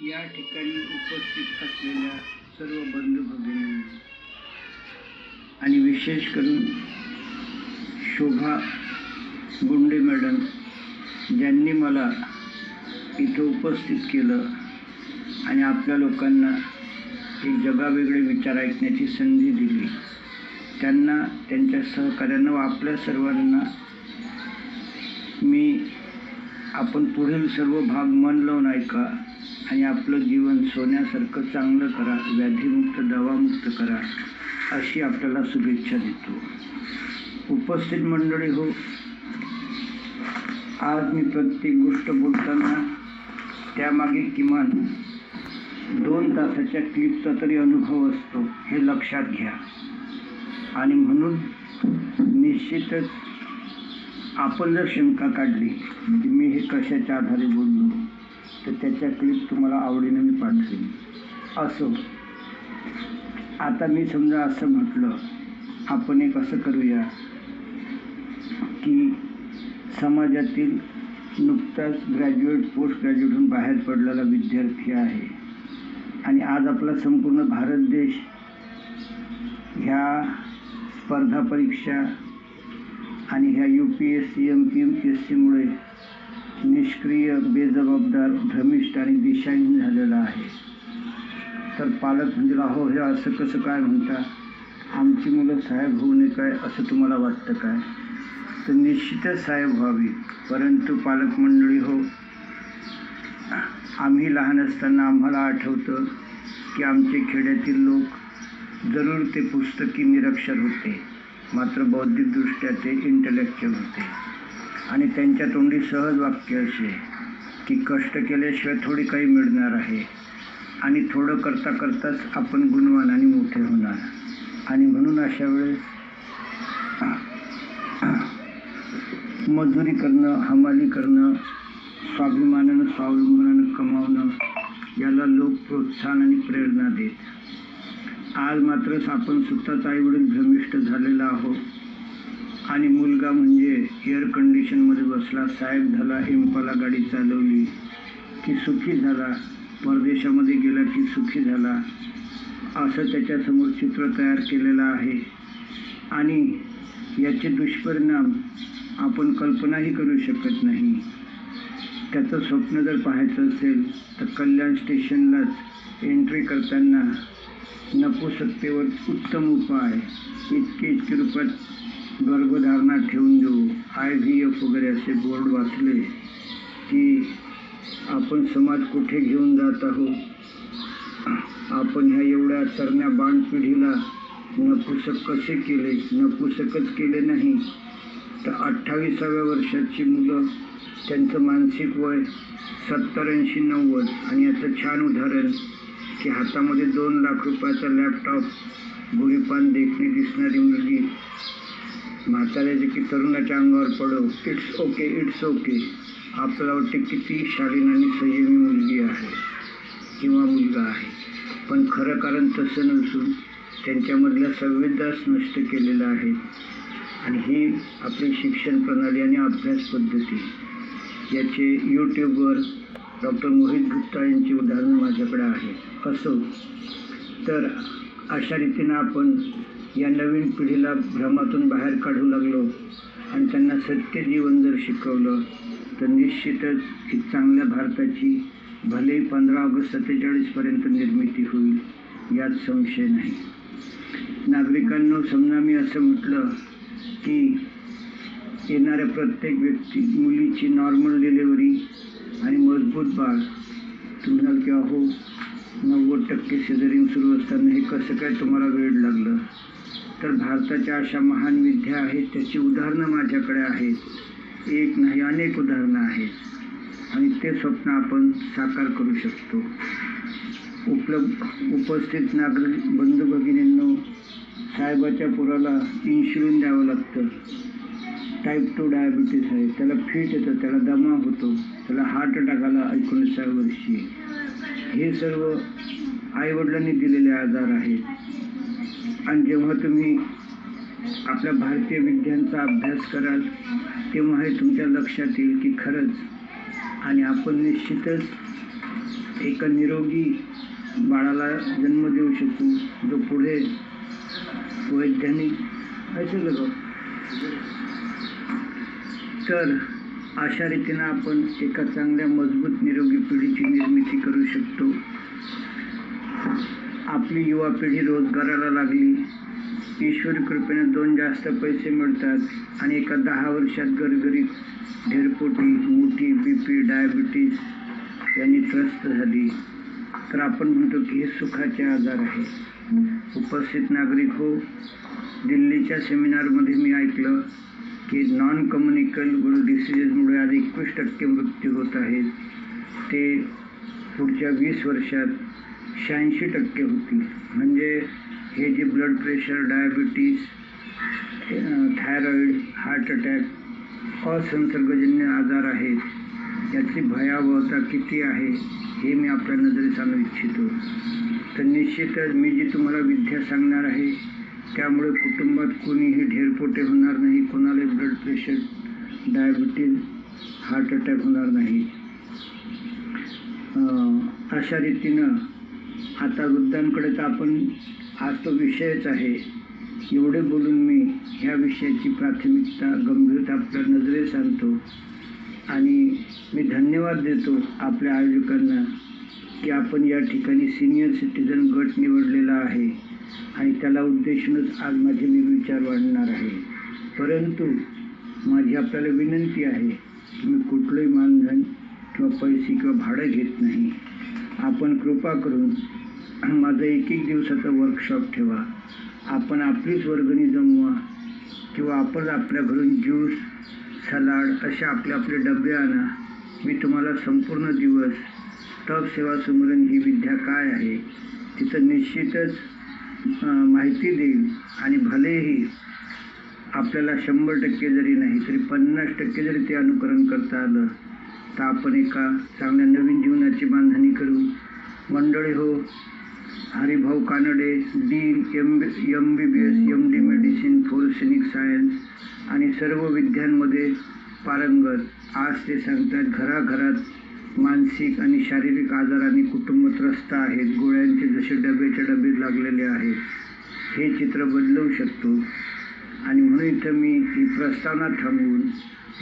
या ठिकाणी उपस्थित असलेल्या सर्व बंधू भगिनी आणि विशेष करून शोभा गुंडे मॅडम ज्यांनी मला इथं उपस्थित केलं आणि आपल्या लोकांना एक जगावेगळे विचार ऐकण्याची संधी दिली, त्यांना, त्यांच्या सहकार्यांना व आपल्या सर्वांना मी आपण पुढील सर्व भाग मन लावून ऐका आणि आपलं जीवन सोन्यासारखं चांगलं करा, व्याधीमुक्त दवामुक्त करा, अशी आपल्याला शुभेच्छा देतो. उपस्थित मंडळी हो, आज मी प्रत्येक गोष्ट बोलताना त्यामागे किमान 2 तासाच्या क्लिपचा तरी अनुभव असतो, हे लक्षात घ्या. आणि म्हणून निश्चितच आपण जर शंका काढली की मी हे कशाच्या आधारे बोललो, तर त्याच्या क्लिप तुम्हाला आवडीने मी पाठवेन. असो, आता मी समजा असं म्हटलं, आपण एक असं करूया की समाजातील नुकताच ग्रॅज्युएट, पोस्ट ग्रॅज्युएटहून बाहेर पडलेला विद्यार्थी आहे आणि आज आपला संपूर्ण भारत देश ह्या स्पर्धा परीक्षा आणि ह्या UPSC, MPSCमुळे निष्क्रिय, बेजबाबदार, भ्रमिष्ट आणि दिशाहीन झालेला आहे. तर पालक म्हणजे अहो, हे असं कसं काय म्हणता, आमची मुलं साहेब होऊ नये काय, असं तुम्हाला वाटतं काय? तर निश्चितच साहेब व्हावी, परंतु पालक मंडळी हो, आम्ही लहान असताना आम्हाला आठवतं की आमचे खेड्यातील लोक जरूर ते पुस्तकी निरक्षर होते, मात्र बौद्धिकदृष्ट्या ते इंटेलेक्च्युअल होते आणि त्यांच्या तोंडी सहज वाक्य असे की कष्ट केल्याशिवाय थोडी काही मिळणार आहे आणि थोडं करता करताच आपण गुणवान आणि मोठे होणार. आणि म्हणून अशा वेळेस मजुरी करणं, हमाली करणं, स्वाभिमानानं, स्वावलंबनानं कमावणं, याला लोक प्रोत्साहन आणि प्रेरणा देत. आज मात्र आपण स्वतःच आईवडील भ्रमिष्ट झालेला आहोत आणि मुलगा म्हणजे एअर कंडिशनमध्ये बसला, साहेब झाला, इम्पाला गाडी चालवली की सुखी झाला, परदेशामध्ये गेला की सुखी झाला, असं त्याच्यासमोर चित्र तयार केलेलं आहे. आणि याचे दुष्परिणाम आपण कल्पनाही करू शकत नाही. त्याचं स्वप्न जर पाहायचं असेल तर कल्याण स्टेशनलाच एंट्री करताना नपुसकतेवर उत्तम उपाय, इतके रुपयात गर्भधारणा ठेवून देऊ, IVF वगैरे असे बोर्ड वाचले की आपण समाज कुठे घेऊन जात आहोत. आपण ह्या एवढ्या तरण्या बाणपिढीला नपुसक कसे केले, नपुसकच केले नाही तर 28व्या वर्षाची मुलं, त्यांचं मानसिक वय 70, 80, 90. आणि याचं छान उदाहरण की हातामध्ये 2 लाख रुपयाचा लॅपटॉप, गोरीपान देखणी दिसणारी मुलगी म्हाताऱ्याचे की तरुणाच्या अंगावर पडो, इट्स ओके, इट्स ओके. आपल्याला वाटते किती शालीन आणि संयमी मुलगी आहे किंवा मुलगा आहे, पण खरं कारण तसं नसून त्यांच्यामधल्या संवेदनाच नष्ट केलेला आहे. आणि ही आपली शिक्षण प्रणाली आणि अभ्यास पद्धती, याचे यूट्यूबवर डॉक्टर मोहित गुप्ता यांची उदाहरणं माझ्याकडे आहेत. असो, तर अशा रीतीनं आपण या नवीन पिढीला भ्रमातून बाहेर काढू लागलो आणि त्यांना सत्य जीवन जर शिकवलं तर निश्चितच एक चांगल्या भारताची भले 15 ऑगस्ट 47पर्यंत निर्मिती होईल, यात संशय नाही. नागरिकांनो, समजा मी असं म्हटलं की येणाऱ्या प्रत्येक मुलीची नॉर्मल डिलिव्हरी आणि मजबूत बाळ, तुम्ही म्हणाल की अहो 90% सिझरिंग सुरू असताना हे कसं काय तुम्हाला वेळ लागलं? तर भारताच्या अशा महान विद्या आहेत, त्याची उदाहरणं माझ्याकडे आहेत, एक नाही अनेक उदाहरणं आहेत आणि ते स्वप्न आपण साकार करू शकतो. उपस्थित नागरिक बंधू भगिनींनो, साहेबाच्या पोराला इन्शुलिन द्यावं लागतं, टाईप 2 डायबिटीस आहे, त्याला फिट येतं, त्याला दमा होतो, त्याला हार्ट अटॅक आला 19व्या वर्षी. हे सर्व आईवडिलांनी दिलेले आजार आहेत. आणि जेव्हा तुम्ही आपल्या भारतीय विज्ञानचा अभ्यास कराल तेव्हा हे तुमच्या लक्षात येईल की खरंच, आणि आपण निश्चितच एका निरोगी बाळाला जन्म देऊ शकू, जो पुढे वैज्ञानिक ऐकलं का? तर अशा रीतीनं आपण एका चांगल्या मजबूत निरोगी पिढीची निर्मिती करू शकतो. आपली युवा पिढी रोजगाराला लागली, ईश्वरी कृपेने 2 जास्त पैसे मिळतात आणि एका 10 वर्षात गरगरीत ढेरपोटी, मोठी BP, डायबिटीज यांनी त्रस्त झाली, तर आपण म्हणतो की हे सुखाचे आजार आहे. उपस्थित नागरिक हो, दिल्लीच्या सेमिनारमध्ये मी ऐकलं की नॉन कम्युनिकेबल डिसीजेसमुळे आज 21% मृत्यू होत आहेत. ते पुढच्या 20 वर्षात 86% होतील. म्हणजे हे जे blood pressure, diabetes, thyroid, heart attack, असंसर्गजन्य आजार आहेत, याची भयावहता किती आहे हे मी आपल्या नजरेस आणू इच्छितो. तर निश्चितच मी जी तुम्हाला विद्या सांगणार आहे त्यामुळे कुटुंबात कोणीही ढेरपोटे होणार नाही, कोणालाही blood pressure, diabetes, heart attack होणार नाही. अशा रीतीनं आता वृद्धांकडे तर आपण आज तो विषयच आहे. एवढे बोलून मी ह्या विषयाची प्राथमिकता, गंभीरता आपल्या नजरेस आणतो आणि मी धन्यवाद देतो आपल्या आयोजकांना की आपण या ठिकाणी सिनियर सिटीजन गट निवडलेला आहे आणि त्याला उद्देशूनच आज माझे मी विचार मांडणार आहे. परंतु माझी आपल्याला विनंती आहे की मी कुठलंही मानधन किंवा पैसे किंवा भाडं घेत नाही. आपण कृपा करून माझं 1 दिवसाचं वर्कशॉप ठेवा. आपण आपलीच वर्गणी जमवा किंवा आपण आपल्या घरून ज्यूस, सलाड असे आपले डबे आणा. मी तुम्हाला संपूर्ण दिवस तप सेवा सुमरण ही विद्या काय आहे तिचं निश्चितच माहिती देईल आणि भलेही आपल्याला 100% जरी नाही तरी 50% जरी ते अनुकरण करता आलं तर आपण एका चांगल्या नवीन जीवनाची बांधणी करू. मंडळी हो, Haribhau Kanade, dean, MBBS, MD medicine, forensic science आणि सर्व विद्यांमध्ये पारंगत, आज ते सांगतात घराघरात मानसिक आणि शारीरिक आजारांनी कुटुंब त्रस्त आहेत. गोळ्यांचे जसे डबेच्या डबे लागलेले आहेत, हे चित्र बदलवू शकतो. आणि म्हणून इथं मी ही प्रस्तावना थांबवून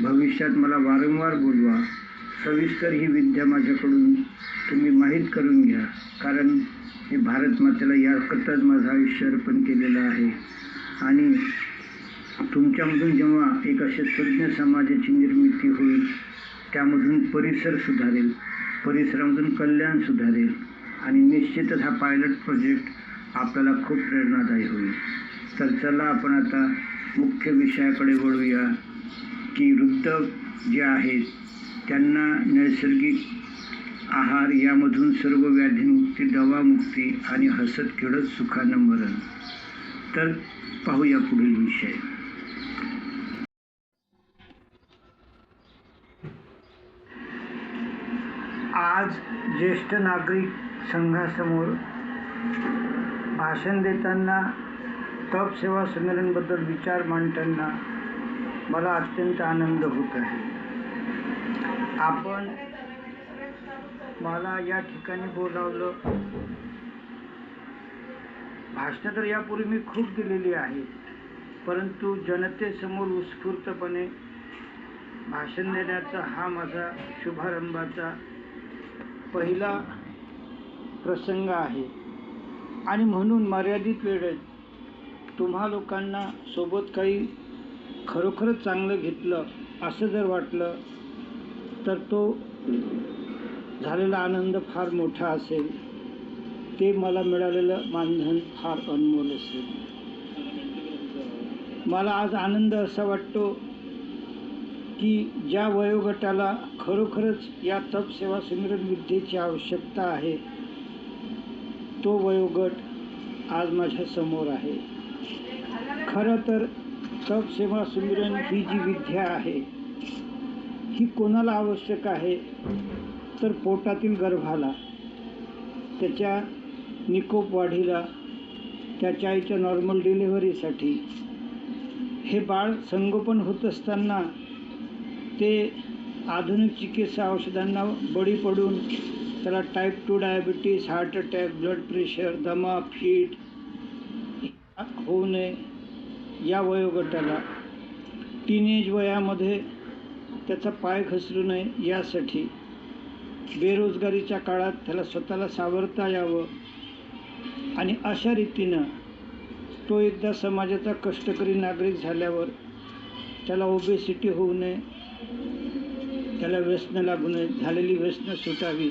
भविष्यात मला वारंवार बोलवा, सविस्तर ही विद्या माझ्याकडून तुम्ही माहीत करून घ्या. कारण मी भारत मातेला याकरताच माझं आयुष्य अर्पण केलेलं आहे. आणि तुमच्यामधून जेव्हा एक असे तज्ज्ञ समाजाची निर्मिती होईल, त्यामधून परिसर सुधारेल, परिसरामधून कल्याण सुधारेल आणि निश्चितच हा पायलट प्रोजेक्ट आपल्याला खूप प्रेरणादायी होईल. तर चला आपण आता मुख्य विषयाकडे वळूया की वृद्ध जे आहेत त्यांना नैसर्गिक आहार यामधून सर्व व्याधीमुक्ती, दवामुक्ती आणि हसत खेळत सुखानं मरण. तर पाहूया पुढील विषय. आज ज्येष्ठ नागरिक संघासमोर भाषण देताना, तप सेवा संमेलनबद्दल विचार मांडताना मला अत्यंत आनंद होत आहे. आपण मला या ठिकाणी बोलावलं. भाषणं तर यापूर्वी मी खूप दिलेली आहेत, परंतु जनतेसमोर उत्स्फूर्तपणे भाषण देण्याचा हा माझा शुभारंभाचा पहिला प्रसंग आहे. आणि म्हणून मर्यादित वेळेत तुम्हा लोकांना सोबत काही खरोखरच चांगलं घेतलं असं जर वाटलं तर तो झालेला आनंद फार मोठा असेल. ते मला मिळालेलं मानधन फार अनमोल असेल. मला आज आनंद असा वाटतो की ज्या वयोगटाला खरोखरच या तप सेवा सुमिरन विद्येची आवश्यकता आहे, तो वयोगट आज माझ्या समोर आहे. खरं तर तप सेवा सुमिरन ही जी विद्या आहे ही कोणाला आवश्यक आहे तर पोटातील गर्भाला, त्याच्या निकोप वाढीला, त्याच्या आईच्या नॉर्मल डिलिव्हरीसाठी. हे बाळ संगोपन होत असताना ते आधुनिक चिकित्सा औषधांना बळी पडून त्याला type 2 diabetes, heart attack, blood pressure, दमा, फीट होऊ नये या वयोगटाला, टीनेज वयामध्ये त्याचा पाय खचरू नये यासाठी, बेरोजगारीच्या काळात त्याला स्वतःला सावरता यावं आणि अशा रीतीनं तो एकदा समाजाचा कष्टकरी नागरिक झाल्यावर त्याला ओबेसिटी होऊ नये, त्याला व्यसनं लागू नये, झालेली व्यसनं सुटावी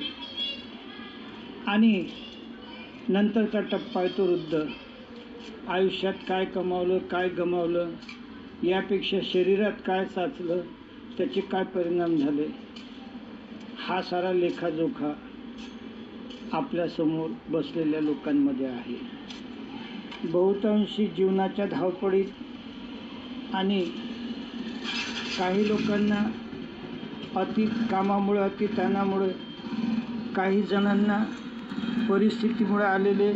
आणि नंतरचा टप्पा आहे तो वृद्ध. आयुष्यात काय कमावलं, काय गमावलं, यापेक्षा शरीरात काय साचलं, त्याचे काय परिणाम झाले, हा सारा लेखाजोखा आपल्यासमोर बसलेल्या लोकांमध्ये आहे. बहुतांशी जीवनाच्या धावपळीत आणि काही लोकांना अति कामामुळे, अति ताणामुळे, काही जणांना परिस्थितीमुळे आलेले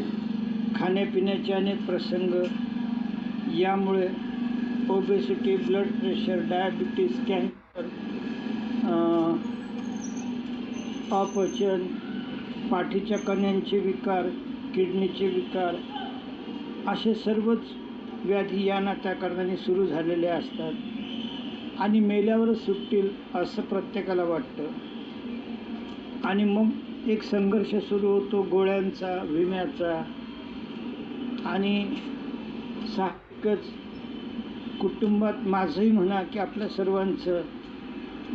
खाण्यापिण्याचे अनेक प्रसंग, यामुळे obesity, blood pressure, diabetes, cancer, अपचन, पाठीच्या कण्यांचे विकार, किडनीचे विकार, असे सर्वच व्याधी या ना त्या कारणाने सुरू झालेले असतात आणि मेल्यावरच सुटतील असं प्रत्येकाला वाटतं. आणि मग एक संघर्ष सुरू होतो गोळ्यांचा, विम्याचा आणि साहजिकच कुटुंबात माझंही म्हणा की आपल्या सर्वांचं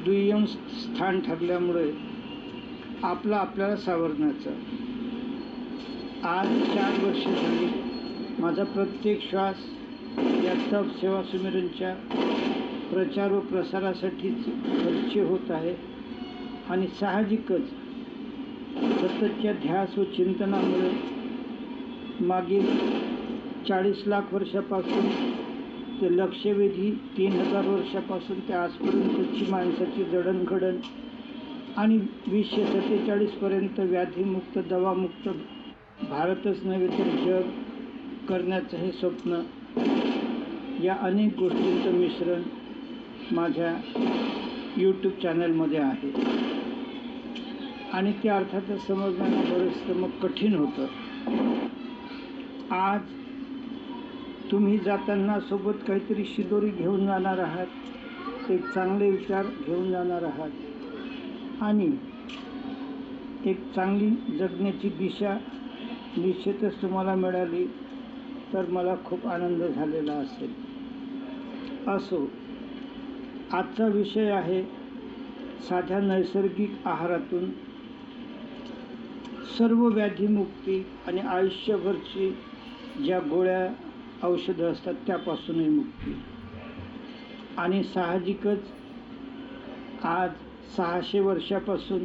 दुय्यम स्थान ठरल्यामुळे आपल्याला सावरण्याचं. आज 4 वर्ष झाली माझा प्रत्येक श्वास या तप सेवा सुमिरनच्या प्रचार व प्रसारासाठीच खर्च होत आहे आणि साहजिकच सततच्या ध्यास व चिंतनामुळे मागील 40 लाख वर्षापासून ते लक्षवेधी 3000 वर्षापासून ते आजपर्यंतची माणसाची जडणघडण आणि 2047पर्यंत व्याधीमुक्त, दवामुक्त भारतच नव्हे तर जग करण्याचं हे स्वप्न, या अनेक गोष्टींचं मिश्रण माझ्या यूट्यूब चॅनलमध्ये आहे आणि ते अर्थातच समजण्याला बरंचसं मग कठीण होतं. आज तुम्ही जाताना सोबत काहीतरी शिदोरी घेऊन जाणार आहात, एक चांगले विचार घेऊन जाणार आहात आणि एक चांगली जगण्याची दिशा निश्चितच तुम्हाला मिळाली तर मला खूप आनंद झालेला असेल. असो, आजचा विषय आहे साध्या नैसर्गिक आहारातून सर्व व्याधीमुक्ती आणि आयुष्यभरची ज्या गोळ्या औषधं असतात त्यापासूनही मुक्ती. आणि साहजिकच आज 600 वर्षापासून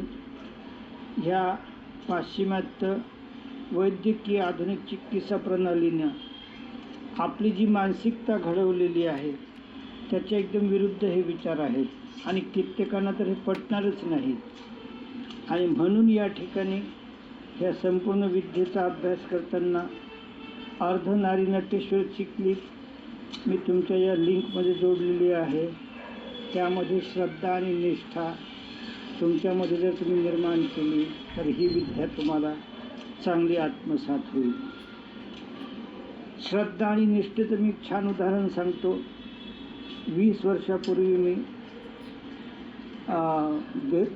ह्या पाश्चिमात्य वैद्यकीय आधुनिक चिकित्सा प्रणालीनं आपली जी मानसिकता घडवलेली आहे त्याच्या एकदम विरुद्ध हे विचार आहेत आणि कित्येकांना तर हे पटणारच नाही. आणि म्हणून या ठिकाणी ह्या संपूर्ण विद्येचा अभ्यास करताना अर्धनारी नटेश्वर क्लिप मी तुमच्या या लिंकमध्ये जोडलेली आहे. त्यामध्ये श्रद्धा आणि निष्ठा तुमच्यामध्ये जर तुम्ही निर्माण केली तर ही विद्या तुम्हाला चांगली आत्मसात होईल. श्रद्धा आणि निष्ठेचं मी एक छान उदाहरण सांगतो. 20 वर्षापूर्वी मी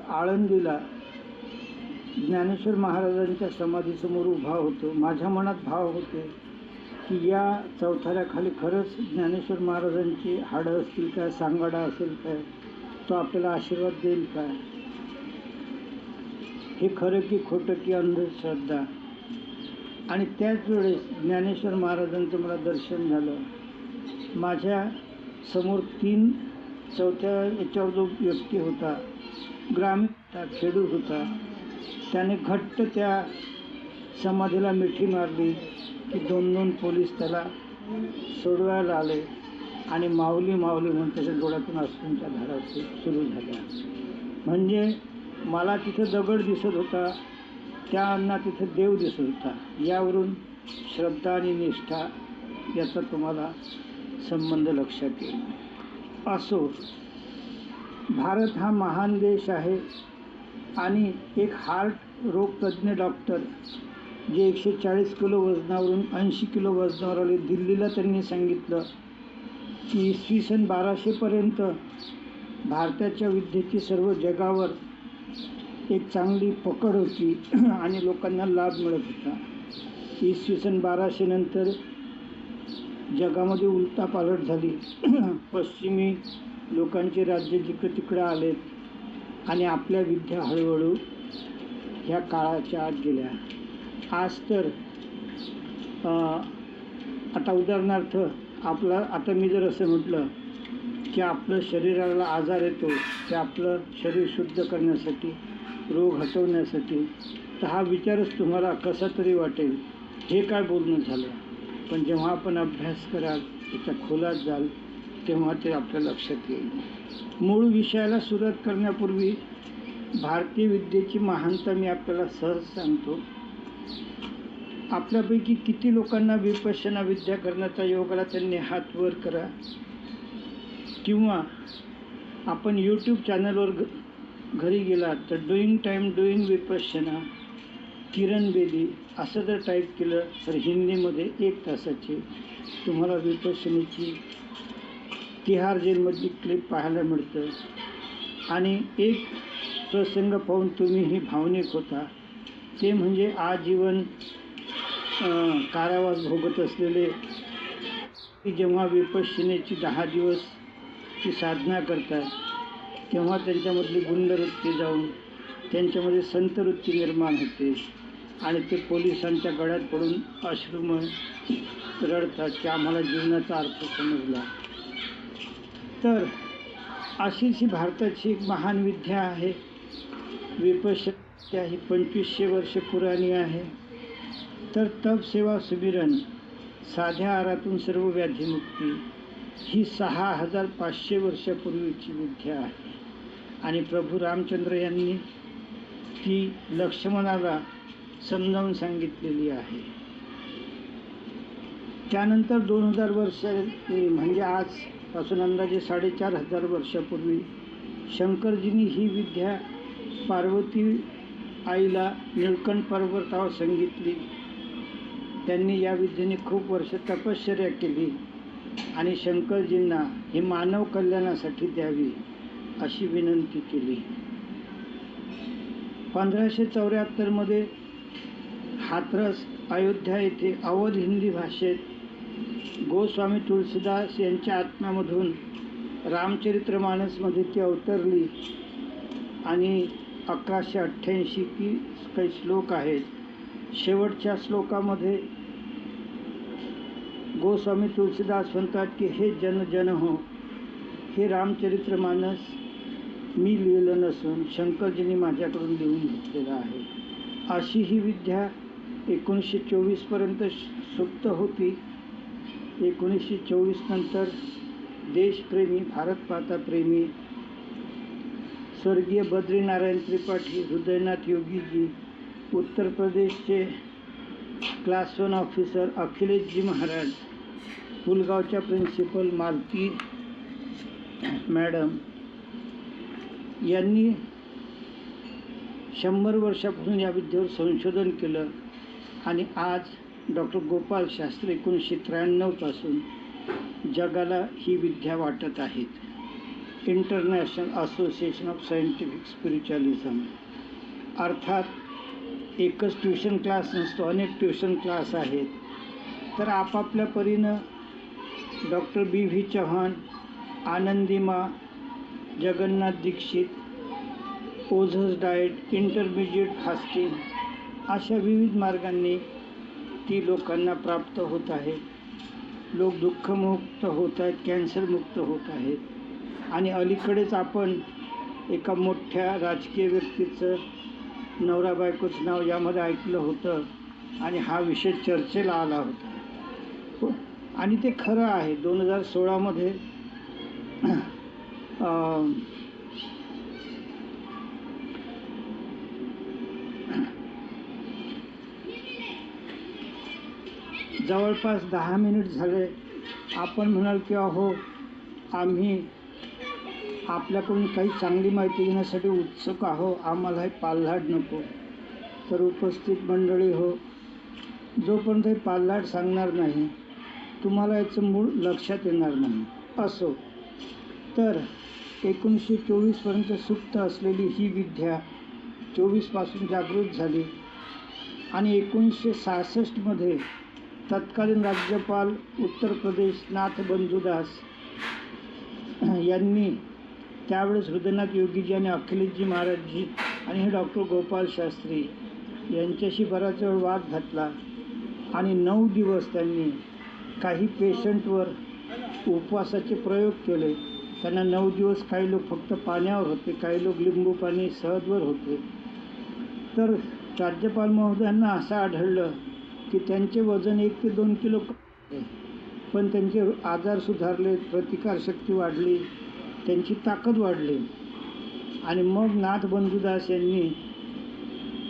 आळंदीला ज्ञानेश्वर महाराजांच्या समाधीसमोर उभा होतो. माझ्या मनात भाव होते की या चौथऱ्याखाली खरंच ज्ञानेश्वर महाराजांची हाडं असतील काय, सांगाडा असेल काय, तो आपल्याला आशीर्वाद देईल काय, हे खरं की खोटं की अंधश्रद्धा. आणि त्याच वेळेस ज्ञानेश्वर महाराजांचं मला दर्शन झालं. माझ्या समोर 3 चौथ्या याच्यावर जो व्यक्ती होता, ग्रामीण होता, खेडूत होता, त्याने घट्ट त्या समाधीला मिठी मारली की 2-2 पोलीस त्याला सोडवायला आले आणि माऊली माऊली म्हणून त्याच्या डोळ्यातून अश्रूंच्या धारा सुरू झाल्या. म्हणजे मला तिथं दगड दिसत होता, त्या अन्ना तिथं देव दिसत होता. यावरून श्रद्धा आणि निष्ठा याचा तुम्हाला संबंध लक्षात येईल. असो, भारत हा महान देश आहे आणि एक हार्ट रोगतज्ञ डॉक्टर जे 140 किलो वजनावरून 80 किलो वजनावर आले, दिल्लीला त्यांनी सांगितलं की इसवी सन 1200पर्यंत भारताच्या विद्येची सर्व जगावर एक चांगली पकड होती आणि लोकांना लाभ मिळत होता. इसवी सन 1200 नंतर जगामध्ये उलटापालट झाली. पश्चिमी लोकांचे राज्य जिकडं तिकडं आलेत आणि आपल्या विद्या हळूहळू ह्या काळाच्या आत गेल्या. आज तर आता उदाहरणार्थ आता मी जर असं म्हटलं की आपलं शरीराला आजार येतो ते आपलं शरीर शुद्ध करण्यासाठी, रोग हटवण्यासाठी, तर हा विचारच तुम्हाला कसा तरी वाटेल, हे काय बोलणं झालं. पण जेव्हा आपण अभ्यास कराल, त्याच्या खोलात जाल, तेव्हा ते आपल्या लक्षात येईल. मूळ विषयाला सुरुवात करण्यापूर्वी भारतीय विद्येची महानता मी आपल्याला सहज सांगतो. आपल्यापैकी किती लोकांना विपश्यना विद्या करण्याचा योग आला त्यांनी हात वर करा. किंवा आपण यूट्यूब चॅनलवर घरी गेला तर डुईंग विपश्यना किरण बेदी असं जर टाईप केलं तर हिंदीमध्ये 1 तासाची तुम्हाला विपश्यनेची तिहार जेलमधली क्लिप पाहायला मिळतं. आणि एक प्रसंग पाहून तुम्हीही भावनिक होता, ते म्हणजे आजीवन कारावास भोगत असलेले जेव्हा विपश्यनेची 10 दिवस ती साधना करतात, तेव्हा त्यांच्यामधली गुंडवृत्ती जाऊन त्यांच्यामध्ये संतवृत्ती निर्माण होते आणि ते पोलिसांच्या गळ्यात पडून अश्रुमय रडतात की आम्हाला जीवनाचा अर्थ समजला. तर अशीच ही भारताची एक महान विद्या आहे. विपश्यना ही 2500 वर्ष पुराणी आहे. तर तप, सेवा, सुमिरन, साध्या आहारातून सर्व व्याधीमुक्ती ही 6500 वर्षापूर्वीची विद्या आहे. आणि प्रभू रामचंद्र यांनी ती लक्ष्मणाला समजावून सांगितलेली आहे. त्यानंतर 2000 वर्ष म्हणजे आजपासून अंदाजे 4500 वर्षापूर्वी शंकरजींनी ही विद्या पार्वती आईला निळकंठ पर्वतावर सांगितली. त्यांनी या विद्येने खूप वर्ष तपश्चर्या केली आणि शंकरजींना ही मानव कल्याणासाठी द्यावी अशी विनंती केली. 1574 हाथरस अयोध्या येथे अवध हिंदी भाषेत गोस्वामी तुलसीदास यांच्या आत्म्यामधून रामचरित्रमानसमध्ये ती अवतरली आणि 1188 की काही श्लोक आहेत. शेवटच्या श्लोकामध्ये गोस्वामी तुलसीदास म्हणतात की हे जन जन हो, हे रामचरित्रमानस मी लिहिलं नसून शंकरजींनी माझ्याकडून लिहून घेतलेलं आहे. अशी ही विद्या 1924पर्यंत सुप्त होती. 1924 नंतर देशप्रेमी, भारतमाता प्रेमी स्वर्गीय बद्रीनारायण त्रिपाठी, हृदयनाथ योगीजी, उत्तर प्रदेशचे क्लास 1 ऑफिसर अखिलेशजी महाराज, पुलगावच्या प्रिन्सिपल मालती मॅडम यांनी 100 वर्षापासून या विद्येवर संशोधन केलं आणि आज डॉक्टर गोपाल शास्त्री 1993 पासून जगाला ही विद्या वाटत आहेत. International association of scientific spiritualism. अर्थात एकच ट्युशन क्लास नसतो, अनेक ट्युशन क्लास आहेत. तर आपापल्या परीनं doctor B.V. Chavan, Anandima, Jagannath Dixit, Ojas diet, intermediate fasting अशा विविध मार्गांनी ती लोकांना प्राप्त होत आहे. लोक दुःखमुक्त होत आहेत, कॅन्सरमुक्त होत आहेत. आणि अलीकडेच आपण एका मोठ्या राजकीय व्यक्तीचं नवरा बायकोचं नाव यामध्ये ऐकलं होतं आणि हा विषय चर्चेला आला होता आणि ते खरं आहे. 2016मध्ये जवळपास 10 मिनिट झाले. आपण म्हणाल की अहो आम्ही आपल्याकडून काही चांगली माहिती घेण्यासाठी उत्सुक आहो, आम्हाला हे पालहाड नको. तर उपस्थित मंडळी हो, जोपर्यंत हे पाललाट सांगणार नाही तुम्हाला याचं मूळ लक्षात येणार नाही. असो, तर 1924पर्यंत सुप्त असलेली ही विद्या 24पासून जागृत झाली आणि 1966मध्ये तत्कालीन राज्यपाल उत्तर प्रदेश नाथ बंधुदास यांनी त्यावेळेस हृदयनाथ योगीजी आणि अखिलेशजी महाराजजी आणि हे डॉक्टर गोपाल शास्त्री यांच्याशी बराच वेळ वाद घातला आणि 9 दिवस त्यांनी काही पेशंटवर उपवासाचे प्रयोग केले. त्यांना 9 दिवस काही लोक फक्त पाण्यावर होते, काही लोक लिंबू पाणी सहजवर होते. तर राज्यपाल महोदयांना असं आढळलं की त्यांचे वजन 1 ते 2 किलो कमी, पण त्यांचे आजार सुधारले, प्रतिकारशक्ती वाढली, त्यांची ताकद वाढली. आणि मग नाथ बंधुदास यांनी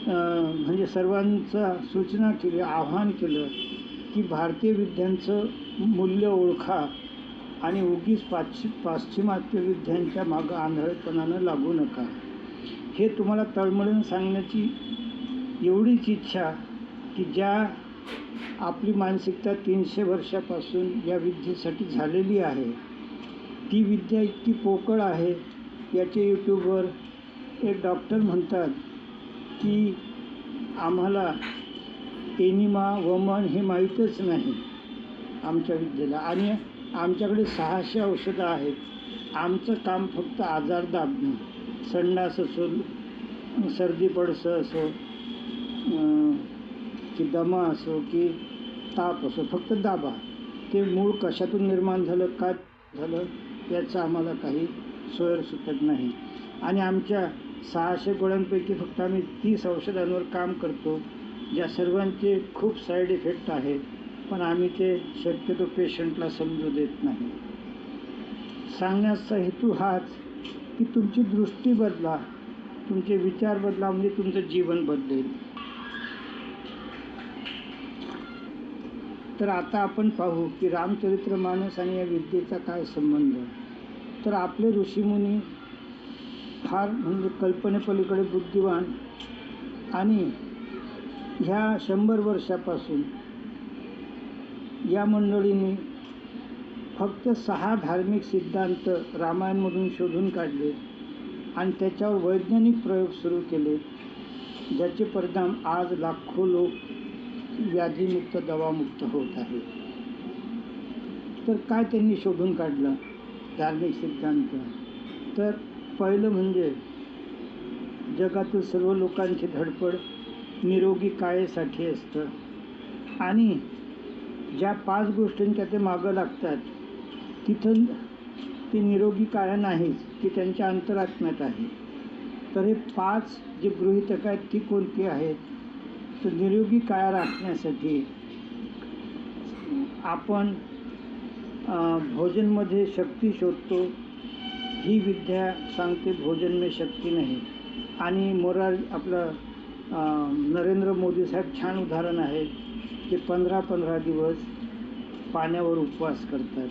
म्हणजे सर्वांचा सूचना केली, आव्हान केलं की भारतीय विद्यांचं मूल्य ओळखा आणि उगीच पाश्चिमात्य विद्यांच्या मागं आंधळेपणानं लागू नका. हे तुम्हाला तळमळून सांगण्याची एवढीच इच्छा की ज्या आपली मानसिकता 300 वर्षापासून या विद्येसाठी झालेली आहे, ती विद्या इतकी पोकळ आहे. याचे यूट्यूबवर एक डॉक्टर म्हणतात की आम्हाला एनिमा वमन हे माहीतच नाही आमच्या विद्येला, आणि आमच्याकडे 600 औषधं आहेत. आमचं काम फक्त आजार दाबणे, संडास असो, सर्दी पडसं असो, की दमा असो की ताप असो, फक्त दाबा. ते मूळ कशातून निर्माण झालं, काय झालं याचं आम्हाला काही सोयर सुटत नाही. आणि आमच्या 600 गोळ्यांपैकी फक्त आम्ही 30 औषधांवर काम करतो, ज्या सर्वांचे खूप साईड इफेक्ट आहेत, पण आम्ही ते शक्यतो पेशंटला समजू देत नाही. सांगण्याचा हेतू हाच की तुमची दृष्टी बदला, तुमचे विचार बदला, म्हणजे तुमचं जीवन बदलेल. तर आता आपण पाहू की रामचरित्रमानस आणि या विद्येचा काय संबंध. तर आपले ऋषीमुनी फार म्हणजे कल्पनेपलीकडे बुद्धिवान, आणि ह्या 100 वर्षापासून या मंडळींनी फक्त 6 धार्मिक सिद्धांत रामायणमधून शोधून काढले आणि त्याच्यावर वैज्ञानिक प्रयोग सुरू केले, ज्याचे परिणाम आज लाखो लोक व्याधीमुक्त दवामुक्त होत आहे. तर काय त्यांनी शोधून काढलं धार्मिक सिद्धांत. तर पहिलं म्हणजे जगातील सर्व लोकांची धडपड निरोगी कायेसाठी असतं, आणि ज्या 5 गोष्टींच्या ते मागं लागतात तिथं ती निरोगी काया नाहीच, ती त्यांच्या अंतरात्म्यात आहे. तर हे 5 जे गृहीतक आहेत ती कोणती आहेत. तर निरोगी काया राखण्यासाठी आपण भोजनमध्ये शक्ती शोधतो. ही विद्या सांगते भोजन में शक्ती नाही. आणि आपलं नरेंद्र मोदी साहेब छान उदाहरण आहे की 15-15 दिवस पाण्यावर उपवास करतात.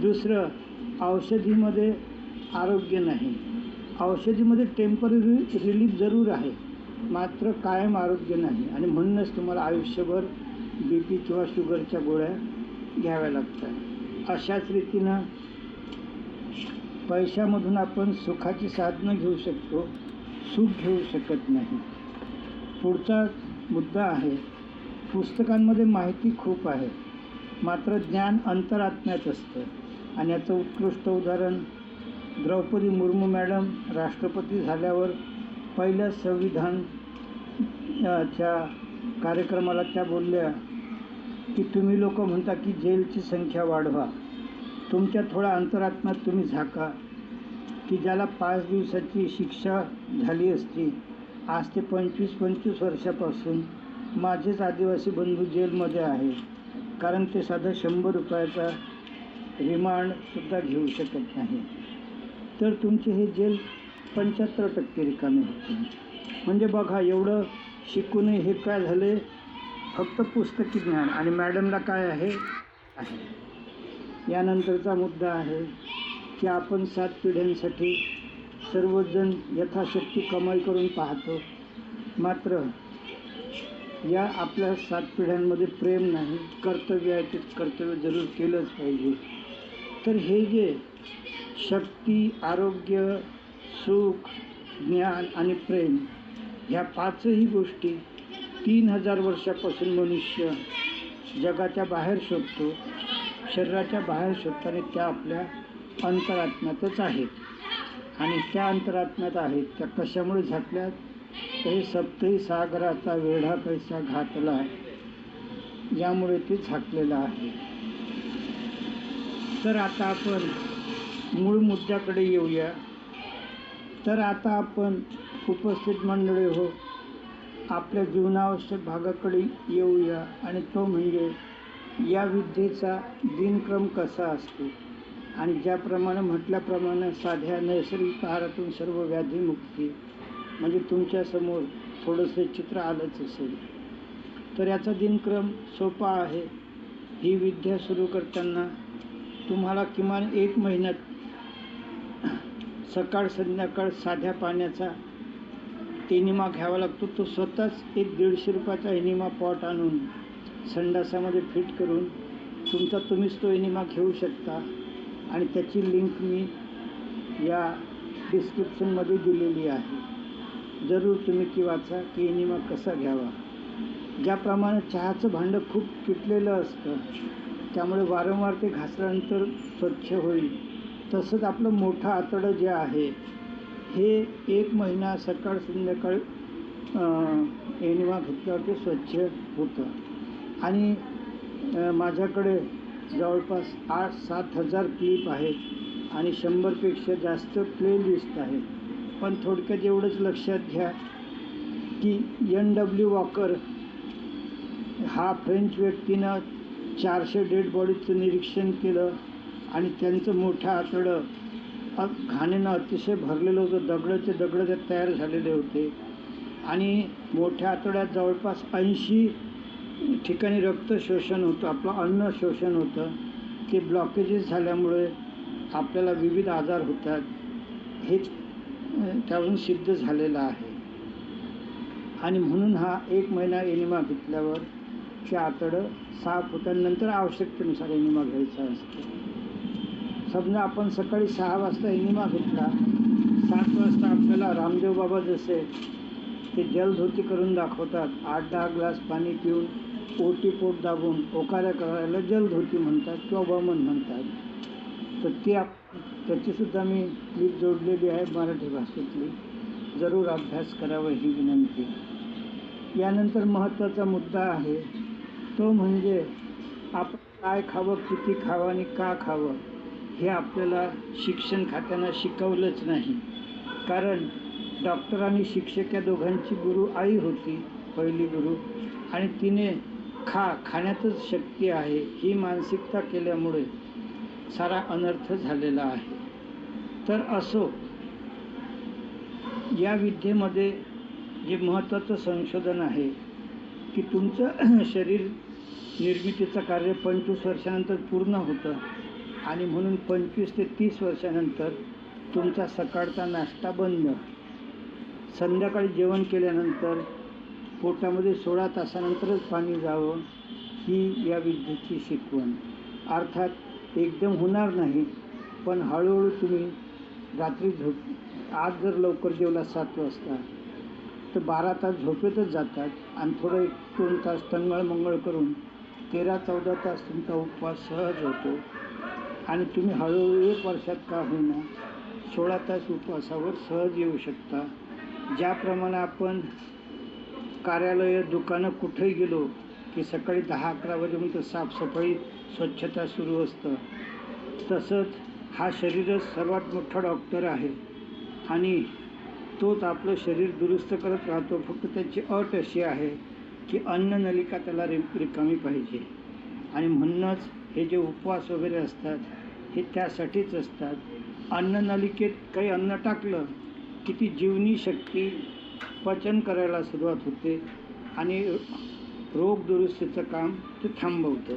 दुसरं, औषधीमध्ये आरोग्य नाही. औषधीमध्ये टेम्पररी रिलीफ जरूर आहे, मात्र कायम आरोग्य नाही, आणि म्हणूनच तुम्हाला आयुष्यभर BP किंवा शुगरच्या गोळ्या घ्याव्या लागतात. अशाच रीतीनं पैशामधून आपण सुखाची साधनं घेऊ शकतो, सुख घेऊ शकत नाही. पुढचा मुद्दा आहे, पुस्तकांमध्ये माहिती खूप आहे, मात्र ज्ञान अंतरात्म्यात असतं. आणि याचं उत्कृष्ट उदाहरण द्रौपदी मुर्मू मॅडम राष्ट्रपती झाल्यावर पहिल्या संविधान च्या कार्यक्रमाला त्या बोलल्या की तुम्ही लोक म्हणता की जेलची संख्या वाढवा, तुमच्या थोडा अंतरात्म्यात तुम्ही झाका की ज्याला 5 दिवसाची शिक्षा झाली असती, आज ते 25-25 वर्षापासून माझेच आदिवासी बंधू जेलमध्ये आहे, कारण ते साधा 100 रुपयाचा रिमांडसुद्धा घेऊ शकत नाही. तर तुमचे हे जेल 75% रिकामे होते. म्हणजे बघा, एवढं शिकूनही हे काय झाले, फक्त पुस्तकी ज्ञान. आणि मॅडमला काय आहे. यानंतरचा मुद्दा आहे की आपण 7 पिढ्यांसाठी सर्वजण यथाशक्ती कमाई करून पाहतो, मात्र या आपल्या 7 पिढ्यांमध्ये प्रेम नाही, कर्तव्य आहे, ते कर्तव्य जरूर केलंच पाहिजे. तर हे जे शक्ती, आरोग्य, सुख, ज्ञान आणि प्रेम ह्या 5ही गोष्टी 3000 वर्षापासून मनुष्य जगाच्या बाहेर शोधतो, शरीराच्या बाहेर शोधतो, आणि त्या आपल्या अंतरात्म्यातच आहेत. आणि त्या अंतरात्म्यात आहेत त्या कशामुळे झाकल्यात? तर हे सप्तही सागराचा वेढा कैसा घातला आहे, यामुळे ते झाकलेलं आहे. तर आता आपण मूळ मुद्द्याकडे येऊया. तर आता आपण उपस्थित मंडळी हो, आपल्या जीवनावश्यक भागाकडे येऊया, आणि तो म्हणजे या विद्येचा दिनक्रम कसा असतो. आणि ज्याप्रमाणे म्हटल्याप्रमाणे साध्या नैसर्गिक आहारातून सर्व व्याधीमुक्ती, म्हणजे तुमच्यासमोर थोडंसं चित्र आलंच असेल. तर याचा दिनक्रम सोपा आहे. ही विद्या सुरू करताना तुम्हाला किमान 1 महिन्यात सकाळ संध्याकाळ साध्या पाण्याचा एनिमा घ्यावा लागतो. तो स्वतःच एक 150 रुपयाचा एनिमा पॉट आणून संडासामध्ये फिट करून तुम्हीच तो एनिमा घेऊ शकता. आणि त्याची लिंक मी या डिस्क्रिप्शनमध्ये दिलेली आहे. जरूर तुम्ही ती वाचा की एनिमा कसा घ्यावा. ज्याप्रमाणे चहाचं भांडं खूप किटलेलं असतं, त्यामुळे वारंवार ते घासल्यानंतर स्वच्छ होईल, तसंच आपलं मोठं आतडं जे आहे हे 1 महिना सकाळ संध्याकाळ एनिमा घेतल्यावर ते स्वच्छ होतं. आणि माझ्याकडे जवळपास 8-7 हजार क्लिप आहेत आणि 100पेक्षा जास्त प्लेलिस्ट आहे. पण थोडक्यात एवढंच लक्षात घ्या की NW वॉकर हा फ्रेंच व्यक्तीनं 400 डेड बॉडीचं निरीक्षण केलं आणि त्यांचं मोठं आतडं घाणीनं अतिशय भरलेलं होतं. दगडाचे दगड त्यात तयार झालेले होते आणि मोठ्या आतड्यात जवळपास 80 ठिकाणी रक्त शोषण होतं, आपलं अन्न शोषण होतं. ते ब्लॉकेजेस झाल्यामुळे आपल्याला विविध आजार होतात, हेच त्यावरून सिद्ध झालेलं आहे. आणि म्हणून हा 1 महिना एनिमा घेतल्यावर ते आतडं साफ होतं. नंतर आवश्यकतेनुसार एनिमा घ्यायचा असतो. समजा आपण सकाळी 6 वाजता एनिमा घेतला, 7 वाजता आपल्याला रामदेव बाबा जसे ते जलधोती करून दाखवतात, 8-10 ग्लास पाणी पिऊन ओटी पोट दाबून ओकाऱ्या करायला जलधोती म्हणतात किंवा वमन म्हणतात. तर त्याचीसुद्धा मी क्लिप जोडलेली आहे मराठी भाषेतली. जरूर अभ्यास करावा ही विनंती. यानंतर महत्त्वाचा मुद्दा आहे तो म्हणजे आपण काय खावं, किती खावं आणि का खावं हे आपल्याला शिक्षण खात्यानं शिकवलंच नाही. कारण डॉक्टर आणि शिक्षक या दोघांची गुरु आई होती, पहिली गुरु, आणि तिने खाण्यातच शक्ती आहे ही मानसिकता केल्यामुळे सारा अनर्थ झालेला आहे. तर असो, या विद्येमध्ये जे महत्त्वाचं संशोधन आहे की तुमचं शरीर निर्मितीचं कार्य 25 वर्षानंतर पूर्ण होतं आणि म्हणून 25 ते 30 वर्षानंतर तुमचा सकाळचा नाश्ता बंद, संध्याकाळी जेवण केल्यानंतर पोटामध्ये 16 तासानंतरच पाणी जावं, ही या विद्येची शिकवण. अर्थात एकदम होणार नाही, पण हळूहळू तुम्ही रात्री आज जर लवकर जेवला 7 वाजता तर 12 तास झोपेतच जातात आणि थोडं 1-2 तास टंगळ-मंगळ करून 13-14 तास तुमचा उपवास सहज होतो आणि तुम्ही हळूहळू 1 वर्षात का होईना 16 तास उपवासावर सहज येऊ शकता. ज्याप्रमाणे आपण कार्यालय, दुकानं कुठेही गेलो की सकाळी 10-11 वाजेपर्यंत साफसफाई, स्वच्छता सुरू असतं, तसंच हा शरीरच सर्वात मोठा डॉक्टर आहे आणि तोच आपलं शरीर दुरुस्त करत राहतो. फक्त त्याची अट अशी आहे की अन्ननलिका त्याला रिकामी पाहिजे. आणि म्हणूनच हे जे उपवास वगैरे असतात हे त्यासाठीच असतात. अन्ननलिकेत काही अन्न टाकलं की ती जीवनी शक्ती पचन करायला सुरुवात होते आणि रोग दुरुस्तीचं काम ते थांबवतं.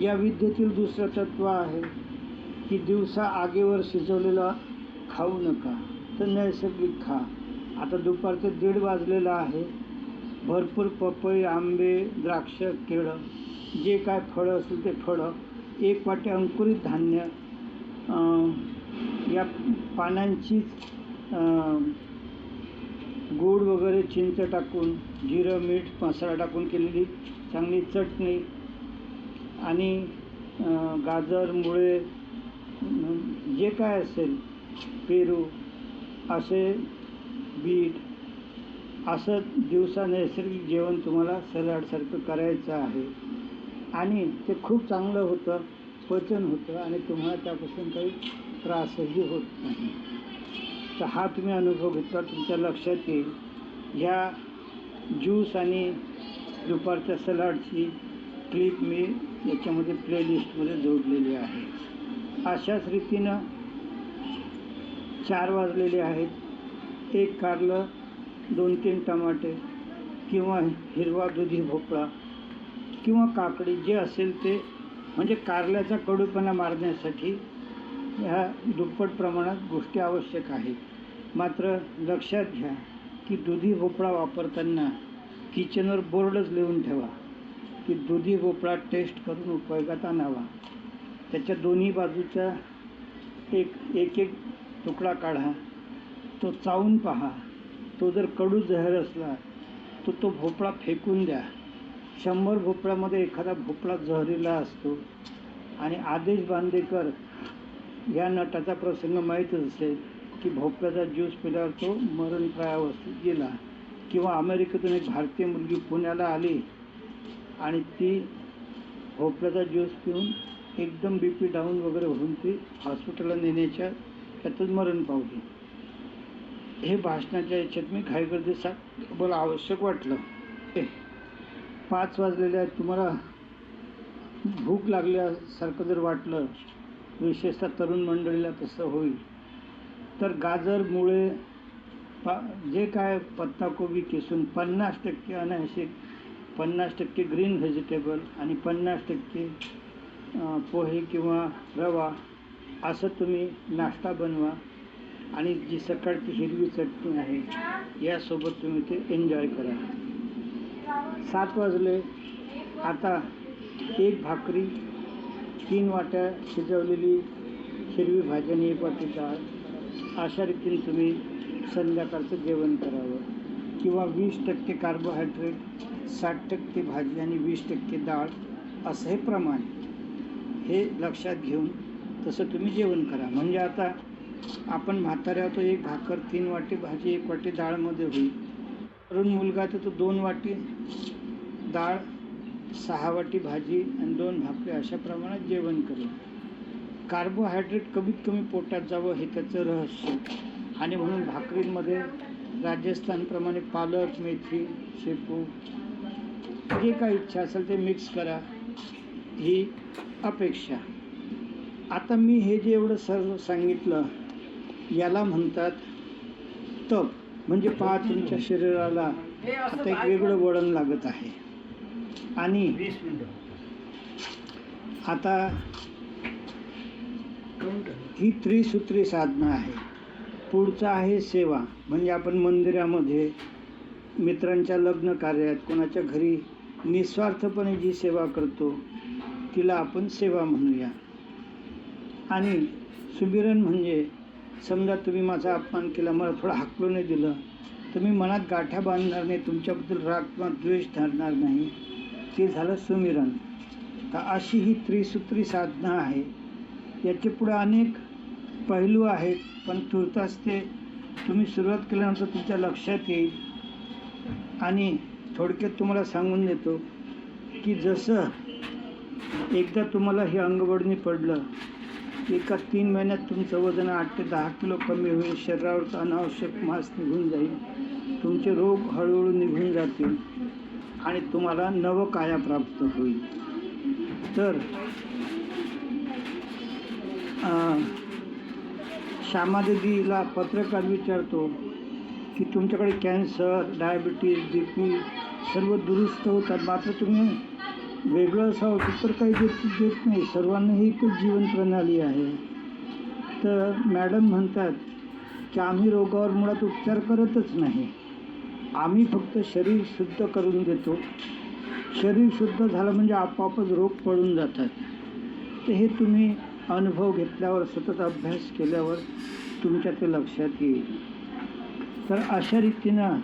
या विद्येतील दुसरं तत्व आहे की दिवसा आगीवर शिजवलेला खाऊ नका, तर नैसर्गिक खा. आता दुपारचे 1:30 वाजलेलं आहे. भरपूर पपई, आंबे, द्राक्ष, केळं, जे काय फळं असेल ते फळं, 1 वाटी अंकुरित धान्य, या पानांची गूळ वगैरे चिंच टाकून, जिरं, मीठ, मसाला टाकून केलेली चांगली चटणी, आणि गाजर, मुळे, जे काय असेल, पेरू, असे बीट, असं दिवसा नैसर्गिक जेवण तुम्हाला सलाडसारखं करायचं आहे. आणि ते खूप चांगलं होतं, पचन होतं आणि तुम्हाला त्यापासून काही त्रासही होत नाही. तर हा तुम्ही अनुभव घेतला, तुमच्या लक्षात येईल. ह्या ज्यूस आणि दुपारच्या सलाडची क्लिप मी याच्यामध्ये प्लेलिस्टमध्ये जोडलेली आहे. अशाच रीतीनं 4 वाजलेले आहेत. 1 कारलं, 2-3 टमाटे किंवा हिरवा दुधी भोपळा किंवा काकडी, जे असेल ते, म्हणजे कारल्याचा कडूपणा मारण्यासाठी ह्या दुप्पट प्रमाणात गोष्टी आवश्यक आहेत. मात्र लक्षात घ्या की दुधी भोपळा वापरताना किचनवर बोर्डच लिहून ठेवा की दुधी भोपळा टेस्ट करून उपयोगात आणावा. त्याच्या दोन्ही बाजूचा एक तुकडा काढा, तो चावून पहा. तो जर कडू जहर असला तर तो भोपळा फेकून द्या. 100 भोपळ्यामध्ये एखादा भोपळा जहरीला असतो. आणि आदेश बांदेकर या नटाचा प्रसंग माहीतच असेल की भोपळ्याचा ज्यूस पिल्यावर तो मरणप्रायावस्थेत गेला. किंवा अमेरिकेतून एक भारतीय मुलगी पुण्याला आली आणि ती भोपळ्याचा ज्यूस पिऊन एकदम BP डाऊन वगैरे होऊन ती हॉस्पिटलला नेण्याच्या त्यातच मरण पावली. हे भाषणाच्या याच्यात मी घाईगर्दीसाठी मला आवश्यक वाटलं. 5 वाजलेले आहेत. तुम्हाला भूक लागल्यासारखं जर वाटलं, विशेषतः तरुण मंडळीला तसं होईल, तर गाजर, मुळे, जे काय पत्ताकोबी किसून 50% अनावश्यक, 50% ग्रीन व्हेजिटेबल आणि 50% पोहे किंवा रवा, असं तुम्ही नाश्ता बनवा. आणि जी सकाळची हिरवी चटणी आहे यासोबत तुम्ही ते एन्जॉय करा. 7 वाजले. आता 1 भाकरी, 3 वाट्या शिजवलेली हिरवी भाजी आणि 1 वाटी डाळ, अशा रीतीने तुम्ही संध्याकाळचं जेवण करावं. किंवा 20% कार्बोहायड्रेट, 60% भाजी आणि 20% डाळ, असं हे प्रमाण, हे लक्षात घेऊन तसं तुम्ही जेवण करा. म्हणजे आता आपण म्हाताऱ्या होतो, 1 भाकर, 3 वाटी भाजी, 1 वाटी डाळमध्ये होईल. तरुण मुलगा तर तो 2 वाटी डाळ, 6 वाटी भाजी आणि 2 भाकरी, अशा प्रमाणात जेवण करेल. कार्बोहायड्रेट कमीत कमी पोटात जावं हे त्याचं रहस्य. आणि म्हणून भाकरींमध्ये राजस्थानप्रमाणे पालक, मेथी, शेपू, जे काही इच्छा असेल ते मिक्स करा, ही अपेक्षा. आता मी हे जे एवढं सर्व सांगितलं, याला म्हणतात तप. म्हणजे पहा, तुमच्या शरीराला आता एक वेगळं वळण लागत आहे. आणि आता ही त्रिसूत्री साधना आहे. पुढचं आहे सेवा. म्हणजे आपण मंदिरामध्ये, मित्रांच्या लग्न कार्यात, कोणाच्या घरी निस्वार्थपणे जी सेवा करतो तिला आपण सेवा म्हणूया. आणि सुमिरन म्हणजे, समजा तुम्ही माझा अपमान केला, मला थोडं हाकलू नाही दिलं, तर मी मनात गाठ्या बांधणार नाही, तुमच्याबद्दल राग किंवा द्वेष धरणार नाही, ते झालं सुमिरन. तर अशी ही त्रिसूत्री साधना आहे. याचे पुढे अनेक पैलू आहेत, पण तुर्तास ते तुम्ही सुरुवात केल्यानंतर तुमच्या लक्षात येईल. आणि थोडक्यात तुम्हाला सांगून देतो की जसं एकदा तुम्हाला हे अंगवळणी पडलं, एका 3 महिन्यात तुमचं वजन 8 ते 10 किलो कमी होईल, शरीरावरचं अनावश्यक मांस निघून जाईल, तुमचे रोग हळूहळू निघून जातील आणि तुम्हाला नवकाया प्राप्त होईल. तर श्यामादेवीला पत्रकार विचारतो की तुमच्याकडे कॅन्सर, डायबिटीज, BP सर्व दुरुस्त होतात, मात्र तुम्ही वेगळं असावं तर काही देत नाही, सर्वांना ही एकच जीवन प्रणाली आहे. तर मॅडम म्हणतात की आम्ही रोगावर मुळात उपचार करतच नाही, आम्ही फक्त शरीर शुद्ध करून देतो. शरीर शुद्ध झालं म्हणजे आपोआपच रोग पळून जातात. तर हे तुम्ही अनुभव घेतल्यावर, सतत अभ्यास केल्यावर तुमच्या ते लक्षात येईल. तर अशा रीतीनं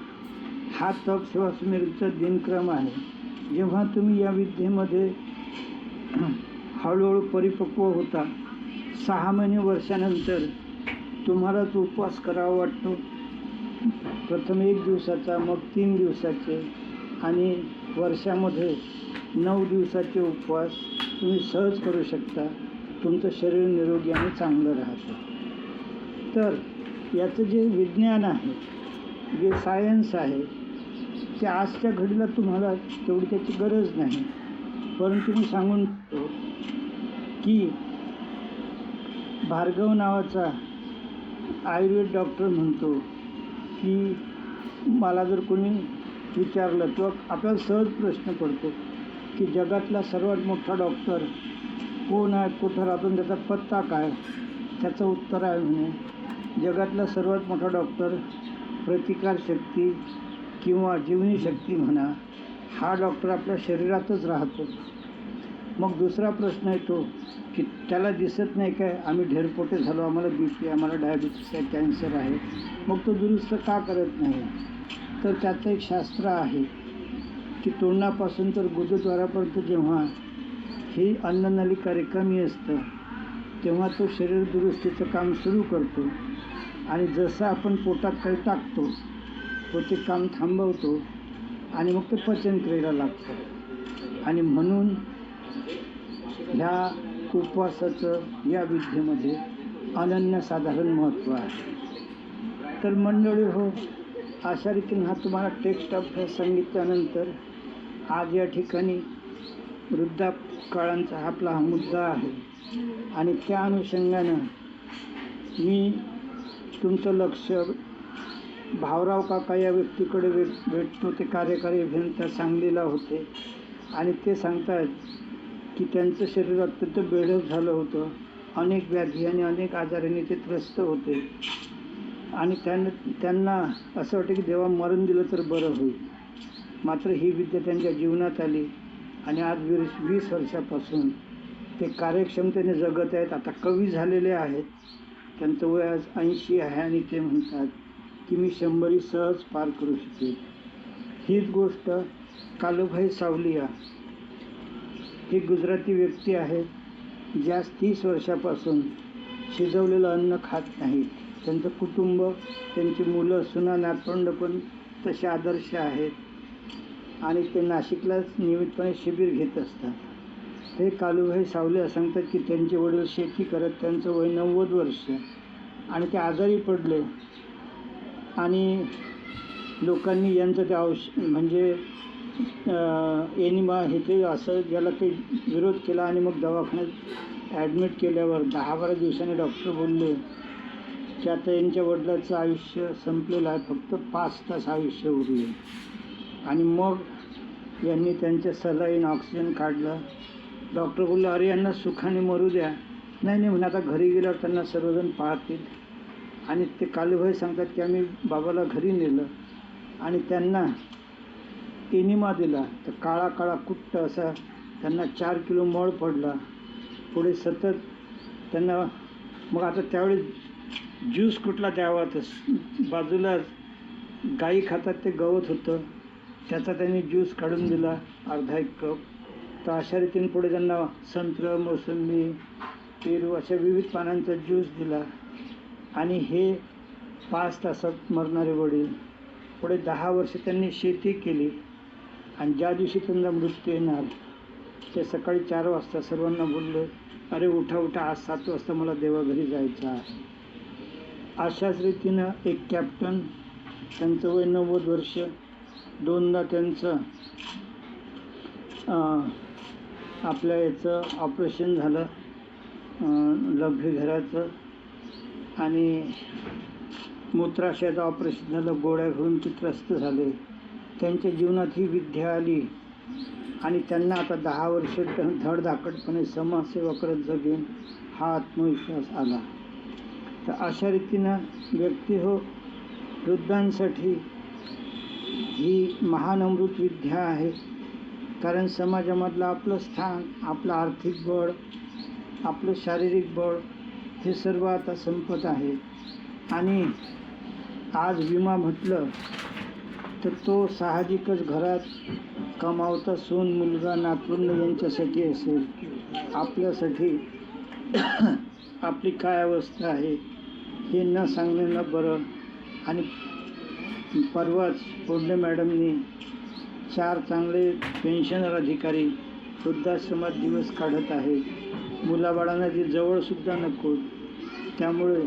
हा तप सेवा स्मृतीचा दिनक्रम आहे. जेव्हा तुम्ही या विद्येमध्ये हळूहळू परिपक्व होता, 6 महिने वर्षानंतर तुम्हालाच उपवास करावा वाटतो. प्रथम 1 दिवसाचा, मग 3 दिवसाचे आणि वर्षामध्ये 9 दिवसाचे उपवास तुम्ही सहज करू शकता. तुमचं शरीर निरोगी आणि चांगलं राहतं. तर याचं जे विज्ञान आहे, जे सायन्स आहे, ते आजच्या घडीला तुम्हाला तेवढी त्याची गरज नाही. परंतु मी सांगून देतो की भार्गव नावाचा आयुर्वेद डॉक्टर म्हणतो की मला जर कोणी विचारलं किंवा आपल्याला सहज प्रश्न पडतो की जगातला सर्वात मोठा डॉक्टर कोण आहे, कुठं राहतो, त्याचा पत्ता काय, त्याचं उत्तर आहे म्हणे जगातला सर्वात मोठा डॉक्टर प्रतिकारशक्ती किंवा जीवनीशक्ती म्हणा, हा डॉक्टर आपल्या शरीरातच राहतो. मग दुसरा प्रश्न येतो की त्याला दिसत नाही काय, आम्ही ढेरपोटे झालो, आम्हाला BP आहे, आम्हाला डायबिटीस आहे, कॅन्सर आहे, मग तो दुरुस्त का करत नाही? तर त्याचं एक शास्त्र आहे की तोंडापासून तर गुदद्वारापर्यंत जेव्हा ही अन्ननलिका रिकामी असतं तेव्हा तो शरीर दुरुस्तीचं काम सुरू करतो आणि जसं आपण पोटात काही टाकतो तो ते काम थांबवतो आणि मग ते पचनक्रियेला लागतं. आणि म्हणून ह्या उपवासाचं या विद्येमध्ये अनन्यसाधारण महत्त्व आहे. तर मंडळी हो, अशा रीतीने हा तुम्हाला टेक्स्ट अभ्यास सांगितल्यानंतर आज या ठिकाणी वृद्धापकाळांचा आपला हा मुद्दा आहे आणि त्या अनुषंगानं मी तुमचं लक्ष भावराव काका या व्यक्तीकडे भेटतो. ते कार्यकारी अभियंता सांगलीला होते आणि ते सांगतात की त्यांचं शरीर अत्यंत बेढप झालं होतं, अनेक व्याधी आणि अनेक आजारांनी ते त्रस्त होते आणि त्यांना असं वाटतं की देवा मरण दिलं तर बरं होईल. मात्र ही विद्या त्यांच्या जीवनात आली आणि आज 20 वर्षापासून ते कार्यक्षमतेने जगत आहेत. आता कवी झालेले आहेत, त्यांचं वय आज 80 आहे आणि ते म्हणतात की मी 100 सहज पार करू शकेल. हीच गोष्ट कालूभाई सावलिया हे गुजराती व्यक्ती आहेत, ज्या 30 वर्षापासून शिजवलेलं अन्न खात नाहीत. त्यांचं कुटुंब, त्यांची मुलं, सुना, नातवंड पण तसे आदर्श आहेत आणि ते नाशिकलाच नियमितपणे शिबिर घेत असतात. हे कालूभाई सावलिया सांगतात की त्यांचे वडील शेती करत, त्यांचं वय 90 वर्ष आणि ते आजारी पडले आणि लोकांनी यांचं ते म्हणजे एनिमा हे ते असं याला ते विरोध केला आणि मग दवाखान्यात ॲडमिट केल्यावर 10-12 दिवसांनी डॉक्टर बोलले की आता यांच्या वडिलाचं आयुष्य संपलेलं आहे, फक्त 5 तास आयुष्य उरले. आणि मग यांनी त्यांच्या सलाईन ऑक्सिजन काढलं. डॉक्टर बोलले अरे यांना सुखाने मरू द्या. नाही म्हणे आता घरी गेल्यावर त्यांना सर्वजण पाहतील. आणि ते कालूभाई सांगतात की आम्ही बाबाला घरी नेलं आणि त्यांना एनिमा दिला. तर काळा काळा कुट्ट असा त्यांना 4 किलो मळ पडला. पुढे सतत त्यांना मग आता त्यावेळी ज्यूस कुठला द्यावा, तर बाजूला गाई खातात ते गवत होतं, त्याचा त्यांनी ज्यूस काढून दिला अर्धा 1 कप. तर अशा रीतीने पुढे त्यांना संत्र, मोसंबी, पेरू अशा विविध पानांचा ज्यूस दिला आणि हे 5 तासात मरणारे वडील. पुढे 10 वर्ष त्यांनी शेती केली आणि ज्या दिवशी त्यांना मृत्यू येणार ते सकाळी 4 वाजता सर्वांना बोलले अरे उठा आज 7 वाजता मला देवाघरी जायचं आहे. अशाच रीतीनं एक कॅप्टन, त्यांचं वय 90 वर्ष, 2दा त्यांचं आपल्या याचं ऑपरेशन झालं लघवीघराचं आणि मूत्राशयाचं ऑपरेशन झालं, गोळ्या घेऊन ते त्रस्त झाले. त्यांच्या जीवनात ही विद्या आली आणि त्यांना आता 10 वर्ष धडधाकटपणे समाजसेवा करत जगेन हा आत्मविश्वास आला. तर अशा रीतीनं व्यक्ती हो वृद्धांसाठी ही महान अमृत विद्या आहे. कारण समाजामधलं आपलं स्थान, आपलं आर्थिक बळ, आपलं शारीरिक बळ हे सर्व आता संपत आहे. आणि आज विमा म्हटलं तर तो साहजिकच घरात कमावता सून, मुलगा, नातवंड यांच्यासाठी असेल. आपल्यासाठी आपली काय अवस्था आहे हे न सांगणं बरं. आणि परवाच पोंडे मॅडमनी 4 चांगले पेन्शनर अधिकारी वृद्धाश्रमात दिवस काढत आहे. मुलाबाळांना ती जवळसुद्धा नको. त्यामुळे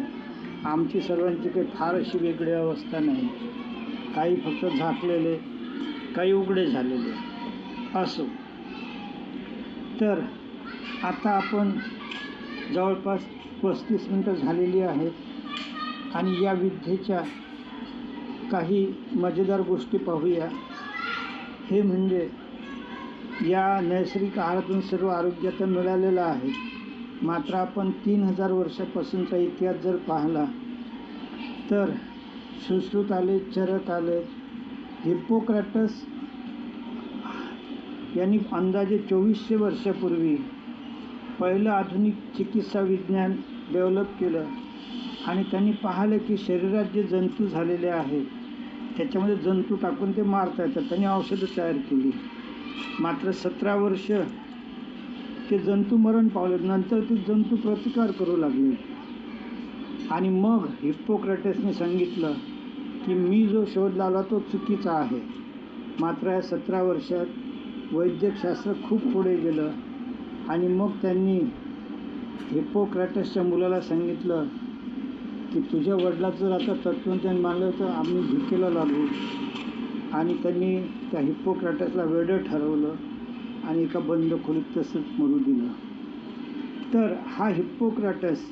आमची सर्वांची काही फार अशी वेगळी अवस्था नाही. काही फक्त झाकलेले, काही उघडे झालेले असो. तर आता आपण जवळपास 35 मिनटं झालेली आहेत आणि या विद्येच्या काही मजेदार गोष्टी पाहूया. हे म्हणजे या नैसर्गिक आहारातून सर्व आरोग्य तर मिळालेलं आहे. मात्र आपण 3000 वर्षापासूनचा इतिहास जर पाहिला तर सुश्रुत आले, चरक आले. हिप्पोक्रेटस यांनी अंदाजे 2400 वर्षापूर्वी पहिलं आधुनिक चिकित्सा विज्ञान डेव्हलप केलं आणि त्यांनी पाहिलं की शरीरात जे जंतू झालेले आहेत त्याच्यामध्ये जंतू टाकून ते मारता येतात. त्यांनी औषधं तयार केली. मात्र 17 वर्ष ते जंतू मरण पावले. नंतर ते जंतू प्रतिकार करू लागले आणि मग हिप्पोक्रेटसने सांगितलं की मी जो शोध लावला तो चुकीचा आहे. मात्र या 17 वर्षात वैद्यकशास्त्र खूप पुढे गेलं आणि मग त्यांनी हिप्पोक्रेटसच्या मुलाला सांगितलं की तुझ्या वडिलाचं जर आता तत्त्वज्ञान मानलं तर आम्ही भिकेला लागू. आणि त्यांनी त्या हिप्पोक्रेटसला वेडं ठरवलं आणि एका बंद खोलीत तसंच मरू दिलं. तर हा हिप्पोक्रेटस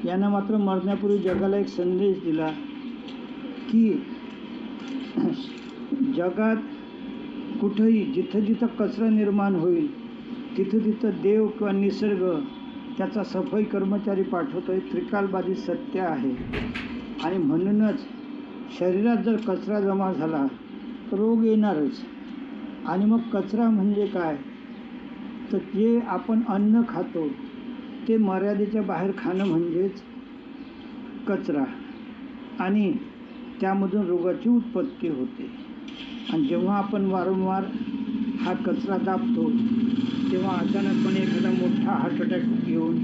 यानं मात्र मरण्यापूर्वी जगाला एक संदेश दिला की जगात कुठंही जिथं जिथं कचरा निर्माण होईल तिथं तिथं देव किंवा निसर्ग त्याचा सफाई कर्मचारी पाठवतो. हे त्रिकालबाधित सत्य आहे. आणि म्हणूनच शरीरात जर कचरा जमा झाला तर रोग येणारच. आणि मग कचरा म्हणजे काय तर जे आपण अन्न खातो ते मर्यादेच्या बाहेर खाणं म्हणजेच कचरा आणि त्यामधून रोगाची उत्पत्ती होते. आणि जेव्हा आपण वारंवार हा कचरा दाबतो तेव्हा अचानकपणे एखादा मोठा हार्ट अटॅक येऊन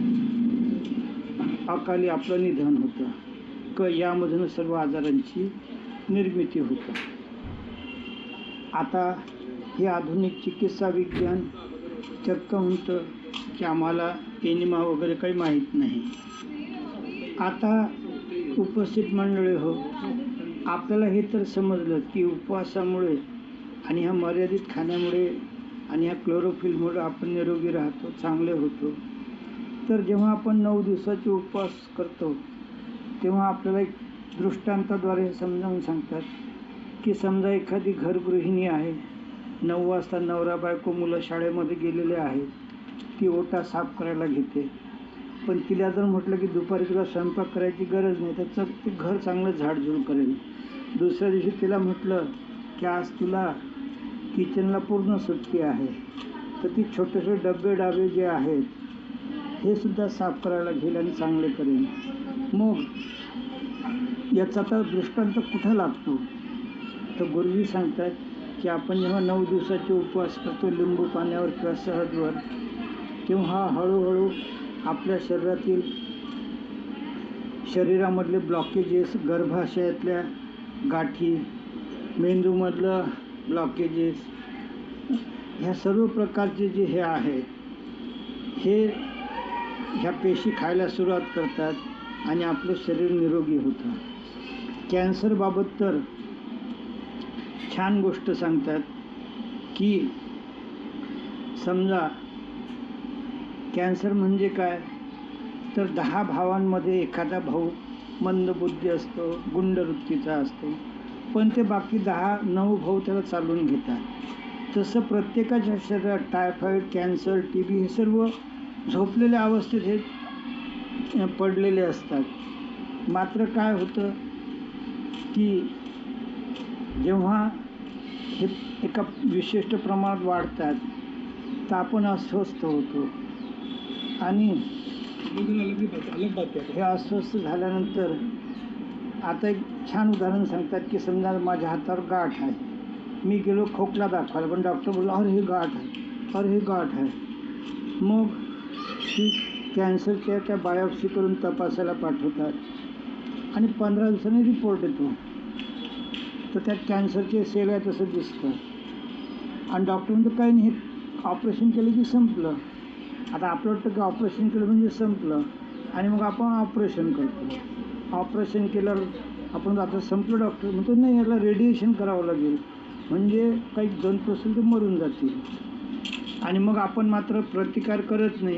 अकाली आपलं निधन होतं. यामधून सर्व आजारांची निर्मिती होतं. आता हे आधुनिक चिकित्सा विज्ञान चक्क म्हणतं की आम्हाला एनिमा वगैरे काही माहीत नाही. आता उपस्थित मंडळी हो, आपल्याला हे तर समजलं की उपवासामुळे आणि ह्या मर्यादित खाण्यामुळे आणि ह्या क्लोरोफिलमुळे आपण निरोगी राहतो, चांगले होतो. तर जेव्हा आपण 9 दिवसाचे उपवास करतो तेव्हा आपल्याला एक दृष्टांताद्वारे हे समजावून सांगतात की समजा एखादी घरगृहिणी आहे. 9 वाजता नवरा बायको मुलं शाळेमध्ये गेलेले आहेत. ती ओटा साफ करायला घेते. पण तिला जर म्हटलं की दुपारी तुला स्वयंपाक करायची गरज नाही तर ते घर चांगलं झाडझूड करेल. दुसऱ्या दिवशी तिला म्हटलं की आज तुला किचनला पूर्ण सुट्टी आहे तर ती छोटे छोटे डबे डाबे जे आहेत हे सुद्धा साफ करायला घेईल आणि चांगले करेल. मग याचा तर दृष्टांत कुठं लागतो तर गुरुजी सांगतात की आपण जेव्हा 9 दिवसाचे उपवास करतो लिंबू पाण्यावर किंवा सहजवर तेव्हा हळूहळू आपल्या शरीरामधले ब्लॉकेजेस, गर्भाशयातल्या गाठी, मेंदूमधलं ब्लॉकेजेस, ह्या सर्व प्रकारचे जे हे आहेत हे ह्या पेशी खायला सुरुवात करतात आणि आपलं शरीर निरोगी होतं. कॅन्सरबाबत तर छान गोष्ट सांगतात की समजा कॅन्सर म्हणजे काय तर 10 भावांमध्ये एखादा भाऊ मंदबुद्धी असतो, गुंडवृत्तीचा असतो. पण ते बाकी 9 भाऊ त्याला चालवून घेतात. तसं प्रत्येकाच्या शरीरात टायफॉईड, कॅन्सर, TB हे सर्व झोपलेल्या अवस्थेत हे पडलेले असतात. मात्र काय होतं की जेव्हा हे एका विशिष्ट प्रमाणात वाढतात तर आपण अस्वस्थ होतो आणि हे अस्वस्थ झाल्यानंतर आता एक छान उदाहरण सांगतात की समजा माझ्या हातावर गाठ आहे, मी गेलो खोकला दाखवायला, पण डॉक्टर बोलला अरे हे गाठ आहे, अरे हे गाठ आहे. मग ती कॅन्सरच्या त्या बायोप्सी करून तपासायला पाठवतात आणि 15 दिवसांनी रिपोर्ट येतो, तर त्यात कॅन्सरचे सेल आहे तसं दिसतं आणि डॉक्टर म्हणतो काही नाही, ऑपरेशन केलं की संपलं. आता आपलं वाटतं की ऑपरेशन केलं म्हणजे संपलं आणि मग आपण ऑपरेशन करतो. ऑपरेशन केल्यावर आपण आता संपलं, डॉक्टर म्हणतो नाही याला रेडिएशन करावं लागेल, म्हणजे काही जंतू असेल ते मरून जातील. आणि मग आपण मात्र प्रतिकार करत नाही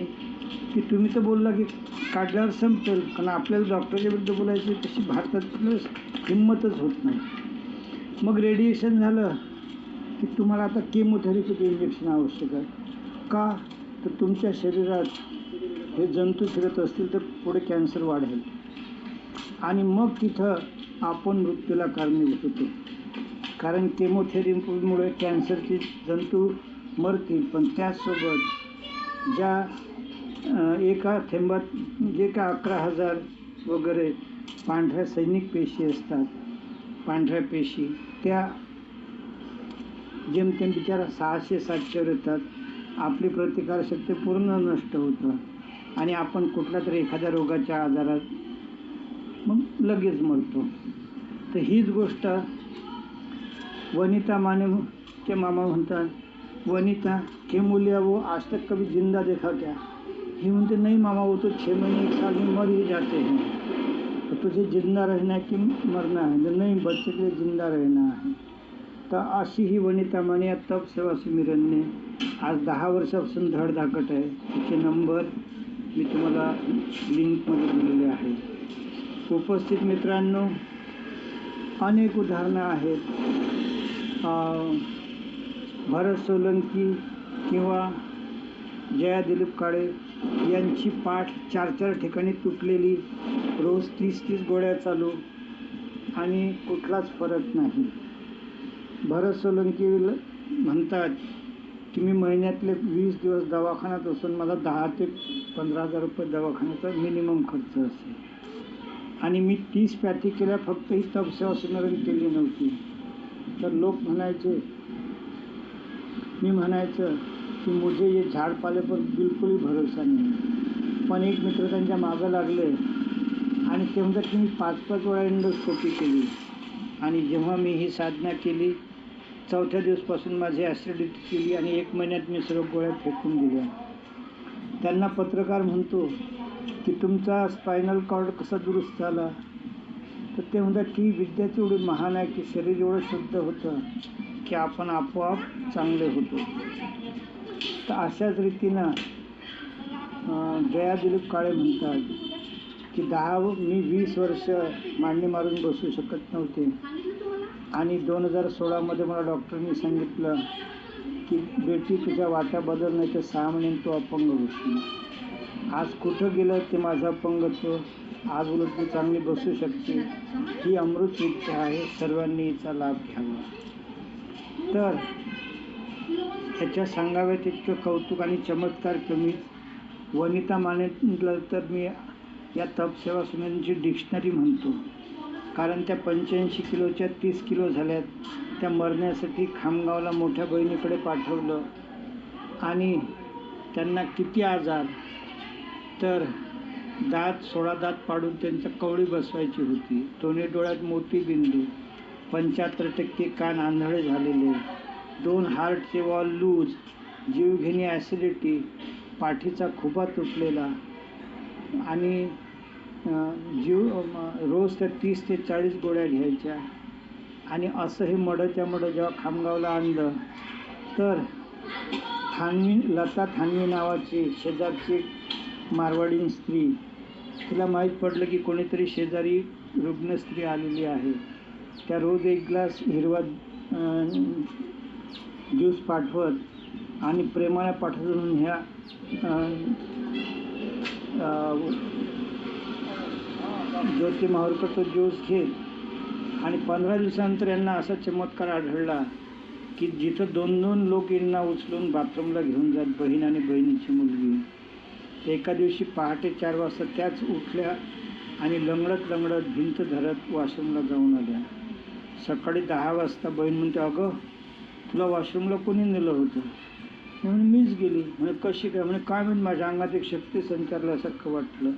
की तुम्ही तर बोलला की काढल्यावर संपेल, कारण आपल्याला डॉक्टरच्या विरुद्ध बोलायची तशी भारतातलं हिंमतच होत नाही. मग रेडिएशन झालं की तुम्हाला आता केमोथेरपीचं इंजेक्शन आवश्यक आहे. का तर तुमच्या शरीरात हे जंतू फिरत असतील तर पुढे कॅन्सर वाढेल आणि मग तिथं आपण मृत्यूला कारणीभूत होतो. कारण केमोथेरपीमुळे कॅन्सरचे जंतू मरतील, पण त्याचसोबत ज्या एका थेंबात जे का 11,000 वगैरे पांढऱ्या सैनिक पेशी असतात, पांढऱ्या पेशी, त्या जेमतेम बिचारा 600-700 येतात. आपली प्रतिकारशक्ती पूर्ण नष्ट होतं आणि आपण कुठल्या तरी एखाद्या रोगाच्या आजारात मग लगेच मरतो. तर हीच गोष्ट वनिता माने के मामा म्हणतात, वनिता केमो लिया वो आज तक कभी जिंदा देखा क्या? ही म्हणते नहीं मामा वो तो 6 महीने 1 साल में मर ही जाते हैं, तो तुझे जिंदा रहना है कि मरना है? तो नहीं, बच्चे के लिए जिंदा रहना है. तर अशी ही वनिता माने या तप सेवा सुमिरनने आज 10 वर्षापासून धडधाकट आहे. तिचे नंबर मी तुम्हाला लिंकमध्ये दिलेले आहे. उपस्थित मित्रांनो, अनेक उदाहरणं आहेत. भरत सोलंकी किंवा जया दिलीप काळे यांची पाठ 4-4 ठिकाणी तुटलेली, रोज 30-30 गोळ्या चालू आणि कुठलाच फरक नाही. भरत सोलंकी म्हणतात की मी महिन्यातले 20 दिवस दवाखान्यात असून मला 10,000 ते 15,000 रुपये दवाखान्याचा मिनिमम खर्च असेल आणि मी 30 पॅथी केल्या, फक्त ही तपसेवा सुमिरन केली नव्हती. तर लोक म्हणायचे, मी म्हणायचं की मुझे ये झाडपाले पर बिलकुल भरोसा नाही. पण एक मित्र त्यांच्या मागं लागले आणि ते म्हणतात की मी 5-5 वेळा एंडोस्कोपी केली आणि जेव्हा मी ही साधना केली 4थ्या दिवसपासून माझी ॲसिडिटी केली आणि 1 महिन्यात मी सर्व गोळ्या फेकून दिल्या. त्यांना पत्रकार म्हणतो की तुमचा स्पायनल कॉर्ड कसा दुरुस्त झाला? तर ते म्हणतात की विद्याची एवढी महान आहे की शरीर एवढं शुद्ध होतं की आपण आपोआप चांगले होतो. तर अशाच रीतीनं जया दिलीप काळे म्हणतात की मी 20 वर्ष मांडी मारून बसू शकत नव्हते आणि 2016मध्ये मला डॉक्टरनी सांगितलं की बेटी तुझ्या वाट्या बदल, नाही तर 6 महिन्यांनी तू अपंग होशील. आज कुठं गेलं ते माझं अपंगत्व, आज उलट मी चांगली बसू शकते. ही अमृत विद्या आहे, सर्वांनी हिचा लाभ घ्यावा. तर ह्याच्या सांगाव्यात इतकं कौतुक आणि चमत्कार कमी. वनिता मानेला तर मी या तपसेवा सुमिरनची डिक्शनरी म्हणतो, कारण त्या 85 किलोच्या 30 किलो झाल्यात. त्या मरण्यासाठी खामगावला मोठ्या बहिणीकडे पाठवलं आणि त्यांना किती आजार, तर 16 दात पाडून त्यांचं कवळी बसवायची होती, दोन्ही डोळ्यात मोतीबिंदू, 75% कान आंधळे झालेले, 2 हार्टचे वॉल लूज, जीवघेणी ॲसिडिटी, पाठीचा खुपा तुटलेला आणि रोज त्या 30 ते 40 गोळ्या घ्यायच्या. आणि असं हे मडच्या मड जेव्हा खामगावला आणलं तर लता थानवी नावाची शेजारची मारवाडी स्त्री, तिला माहीत पडलं की कोणीतरी शेजारी रुग्ण स्त्री आलेली आहे. त्या रोज 1 ग्लास हिरवा ज्यूस पाठवत आणि प्रेमाने पाठवून ह्या ज्योती माहूरकर तो ज्यूस घेत आणि 15 दिवसानंतर यांना असा चमत्कार आढळला की जिथं 2-2 लोक यांना उचलून बाथरूमला घेऊन जात, बहीण आणि बहिणीची मुलगी. एका दिवशी पहाटे 4 वाजता त्याच उठल्या आणि लंगडत लंगडत भिंत धरत वॉशरूमला जाऊन आल्या. सकाळी 10 वाजता बहीण म्हणते, अगं तुला वॉशरूमला कोणी नेलं होतं? म्हणून मीच गेली. म्हणजे कशी काय? म्हणजे काय म्हणजे माझ्या अंगात एक शक्ती संचारल्यासारखं वाटलं.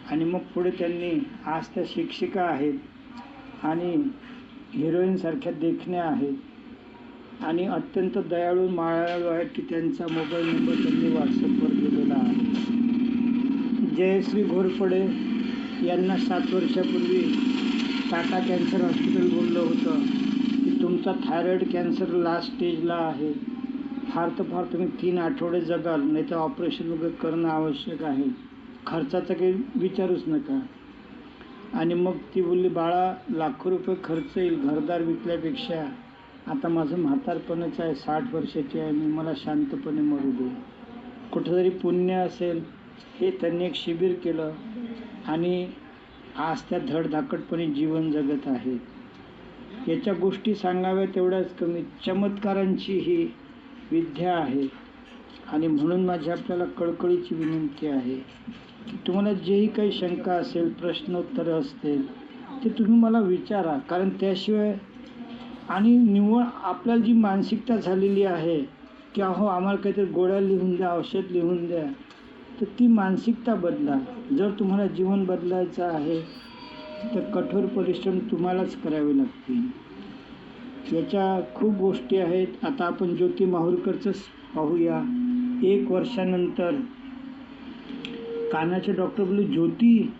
आणि मग पुढे त्यांनी आज त्या शिक्षिका आहेत आणि हिरोईनसारख्या देखण्या आहेत आणि अत्यंत दयाळू मायाळू आहेत की त्यांचा मोबाईल नंबर त्यांनी व्हॉट्सअपवर दिलेला आहे. जयश्री घोरपडे यांना 7 वर्षापूर्वी टाटा कॅन्सर हॉस्पिटल बोललं होतं की तुमचा थायरॉईड कॅन्सर लास्ट स्टेजला आहे, फार तर फार तुम्ही 3 आठवडे जगाल, नाही तर ऑपरेशन वगैरे करणं आवश्यक आहे, खर्चाचं काही विचारूच नका. आणि मग ती बोलली, बाळा लाखो रुपये खर्च येईल घरदार विकल्यापेक्षा आता माझं म्हातारपणच आहे, 60 वर्षाची आहे मी, मला शांतपणे मरू दे. कुठंतरी पुण्य असेल हे त्यांनी एक शिबिर केलं आणि आज त्या धडधाकटपणे जीवन जगत आहेत. याच्या गोष्टी सांगाव्या तेवढ्याच कमी. चमत्कारांची ही विद्या आहे आणि म्हणून माझी आपल्याला कळकळीची विनंती आहे की तुम्हाला जेही काही शंका असेल, प्रश्नोत्तरं असतील ते तुम्ही मला विचारा. कारण त्याशिवाय आणि निव्वळ आपल्याला जी मानसिकता झालेली आहे की अहो आम्हाला काहीतरी गोळ्या लिहून द्या, औषध लिहून द्या, तर ती मानसिकता बदला. जर तुम्हाला जीवन बदलायचं आहे तर कठोर परिश्रम तुम्हालाच करावे लागतील. याच्या खूप गोष्टी आहेत. आता आपण ज्योती माहूरकरचंच पाहूया. 1 वर्षानंतर कानाचे डॉक्टर बोलले, ज्योती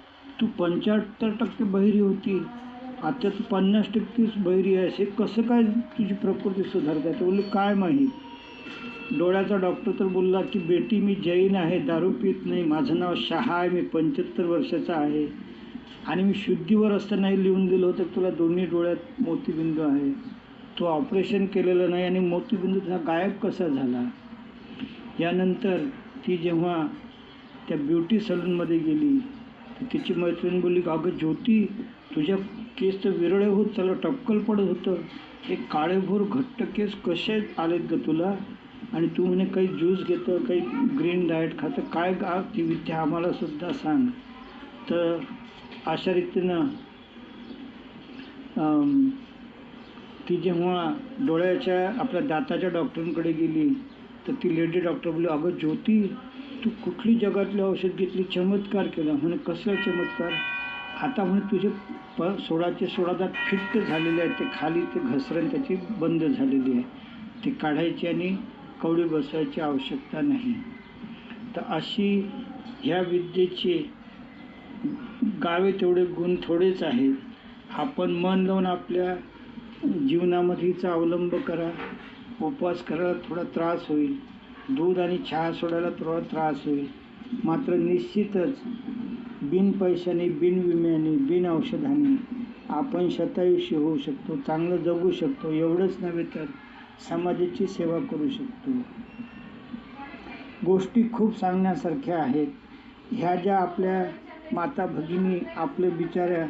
तू 75% बहिरी होती, आता तू 50%च बहिरी आहेस, हे कसं काय तुझी प्रकृती सुधारते? ते बोलले, काय माहीत. डोळ्याचा डॉक्टर तर बोलला की बेटी मी जैन आहे, दारू पित नाही, माझं नाव शहा आहे, मी 75 वर्षाचा आहे आणि मी शुद्धीवर असतानाही लिहून दिलं होतं तुला दोन्ही डोळ्यात मोतीबिंदू आहे, तो ऑपरेशन केलेलं नाही आणि मोतीबिंदू तुझा गायब कसा झाला? यानंतर ती जेव्हा त्या ब्युटी सलूनमध्ये गेली तर तिची मैत्रीण बोलली, अगं ज्योती तुझ्या केस तर विरळे होत चाललं, टक्कल पडत होतं, हे काळेभोर घट्ट केस कसे आलेत ग तुला? आणि तू म्हणे काही ज्यूस घेतं, काही ग्रीन डाएट खातं, काय ती विद्या आम्हाला सुद्धा सांग. तर अशा रीतीनं ती जेव्हा डोळ्याच्या आपल्या दाताच्या डॉक्टरांकडे गेली तर ती लेडी डॉक्टर बोलली, अगं ज्योती तू कुठली जगातली औषध घेतली, चमत्कार केला. म्हणे कसला चमत्कार? आता म्हणे तुझे सोडाचे सोडादात फिट्ट झालेले आहेत, ते खाली ते घसरण त्याची बंद झालेली आहे, ते काढायची आणि कवडी बसवायची आवश्यकता नाही. तर अशी ह्या विद्येची गावे तेवढे गुण थोडेच आहेत. आपण मन लावून आपल्या जीवनामध्ये हिचा अवलंब करा. उपवास करायला थोडा त्रास होईल, दूध आणि चहा सोडायला थोडा त्रास होईल, मात्र निश्चितच बिन पैशाने, बिन विम्याने, बिन औषधाने आपण शतायुष्य होऊ शकतो, चांगलं जगू शकतो. एवढंच नव्हे तर समाजाची सेवा करू शकतो. गोष्टी खूप सांगण्यासारख्या आहेत. ह्या ज्या आपल्या माता भगिनी आपले बिचाऱ्या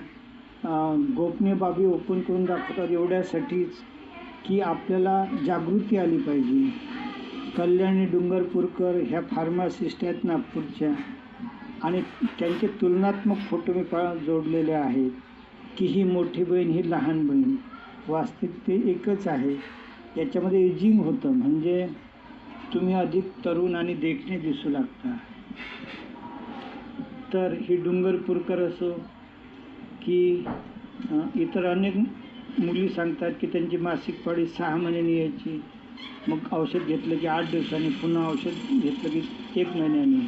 गोपनीय बाबी ओपन करून दाखवतात एवढ्यासाठीच की आपल्याला जागृती आली पाहिजे. कल्याणी डुंगरपूरकर ह्या फार्मासिस्ट आहेत नागपूरच्या आणि त्यांचे तुलनात्मक फोटो मी जोडलेले आहेत की ही मोठी बहीण, ही लहान बहीण, वास्तविक ते एकच आहे. याच्यामध्ये एजिंग होतं म्हणजे तुम्ही अधिक तरुण आणि देखणे दिसू लागता. तर ही डुंगरपूरकर असो की इतर अनेक मुली सांगतात की त्यांची मासिक पाळी 6 महिन्यांनी यायची, मग औषध घेतलं की 8 दिवसांनी, पुन्हा औषध घेतलं की 1 महिन्याने.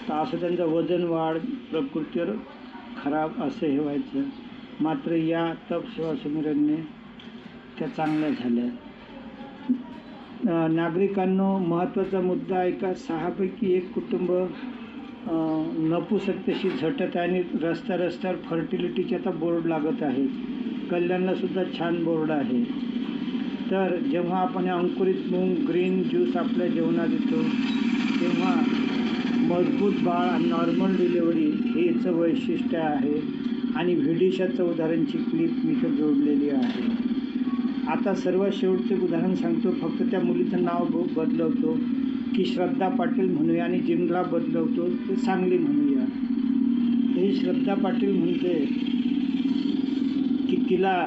तर असं त्यांचं वजन वाढ, प्रकृतीवर खराब असं हे व्हायचं. मात्र या तप सेवा समिरनने त्या चांगल्या झाल्या. नागरिकांनो महत्त्वाचा मुद्दा ऐका. 6 पैकी 1 कुटुंब नपुसकतेशी झटत आहे आणि तर जेव्हा आपण अंकुरित मूग ग्रीन ज्यूस आपल्या जेवणात देतो तेव्हा मजबूत बाळ आणि नॉर्मल डिलिव्हरी हे याचं वैशिष्ट्य आहे. आणि व्हिडिशाचं उदाहरणची क्लिप मी इथं जोडलेली आहे. आता सर्वात शेवटचे उदाहरण सांगतो. फक्त त्या मुलीचं नाव बदलवतो की श्रद्धा पाटील म्हणूया आणि जिमला बदलवतो ते सांगली म्हणूया. ही श्रद्धा पाटील म्हणते की तिला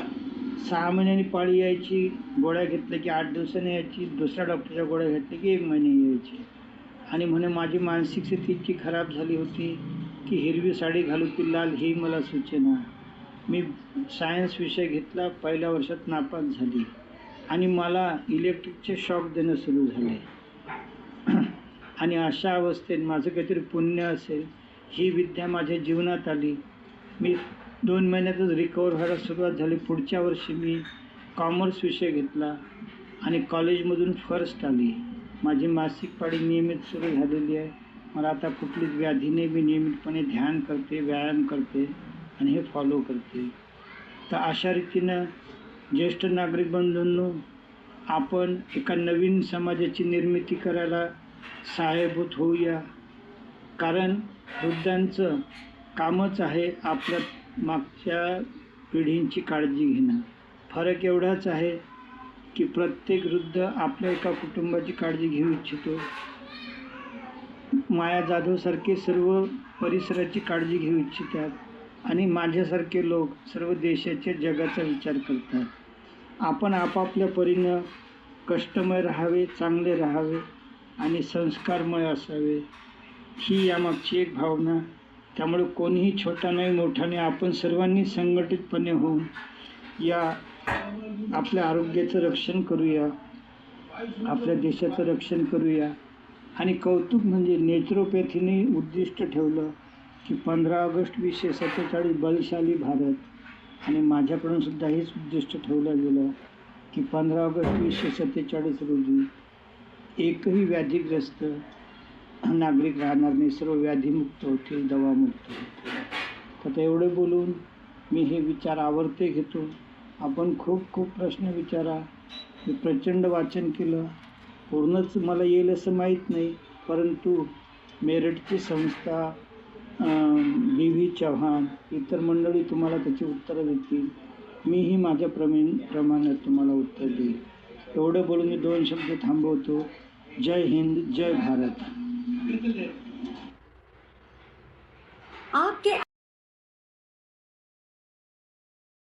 6 महिन्यांनी पाळी यायची, गोळ्या घेतल्या की 8 दिवसांनी यायची, दुसऱ्या डॉक्टरच्या गोळ्या घेतल्या की 1 महिने यायची. आणि म्हणे माझी मानसिक स्थिती इतकी खराब झाली होती की हिरवी साडी घालू की लाल ही मला सुचेना. मी सायन्स विषय घेतला, पहिल्या वर्षात नापास झाली आणि मला इलेक्ट्रिकचे शॉक देणं सुरू झाले. आणि अशा अवस्थेत माझं काहीतरी पुण्य असेल, ही विद्या माझ्या जीवनात आली. मी 2 महिन्यातच रिकवर व्हायला सुरुवात झाली. पुढच्या वर्षी मी कॉमर्स विषय घेतला आणि कॉलेजमधून फर्स्ट आली. माझी मासिक पाळी नियमित सुरू झालेली आहे. मला आता कुठलीच व्याधी नाही. मी नियमितपणे ध्यान करते, व्यायाम करते आणि हे फॉलो करते. तर अशा रीतीनं ज्येष्ठ नागरिक बंधूंनो, आपण एका नवीन समाजाची निर्मिती करायला सहाय्यभूत होऊया. कारण वृद्धांचं कामच आहे आपल्या मागच्या पिढींची काळजी घेणं. फरक एवढाच आहे की प्रत्येक वृद्ध आपल्या एका कुटुंबाची काळजी घेऊ इच्छितो. माया जाधवसारखे सर्व परिसराची काळजी घेऊ इच्छितात आणि माझ्यासारखे लोक सर्व देशाच्या जगाचा विचार करतात. आपण आपापल्या परीनं कष्टमय राहावे, चांगले राहावे आणि संस्कारमय असावे, ही यामागची एक भावना. त्यामुळे कोणीही छोटा नाही, मोठा नाही. आपण सर्वांनी संघटितपणे होऊन या आपल्या आरोग्याचं रक्षण करूया, आपल्या देशाचं रक्षण करूया. आणि कौतुक म्हणजे नेचरोपॅथीने उद्दिष्ट ठेवलं की 15 ऑगस्ट 2047 बलशाली भारत. आणि माझ्याकडून सुद्धा हेच उद्दिष्ट ठेवलं गेलं की 15 ऑगस्ट 2047 रोजी एकही व्याधीग्रस्त नागरिक राहणार नाही, सर्व व्याधीमुक्त होतील, दवामुक्त होतील. तर एवढे बोलून मी हे विचार आवर्ते घेतो. आपण खूप खूप प्रश्न विचारा. मी प्रचंड वाचन केलं. पूर्णच मला येईल असं माहीत नाही, परंतु मेरठची संस्था, DV चव्हाण, इतर मंडळी तुम्हाला त्याची उत्तरं देतील. मीही माझ्या प्रमाणे तुम्हाला उत्तर देईल. एवढं बोलून मी 2 शब्द थांबवतो. जय हिंद, जय भारत.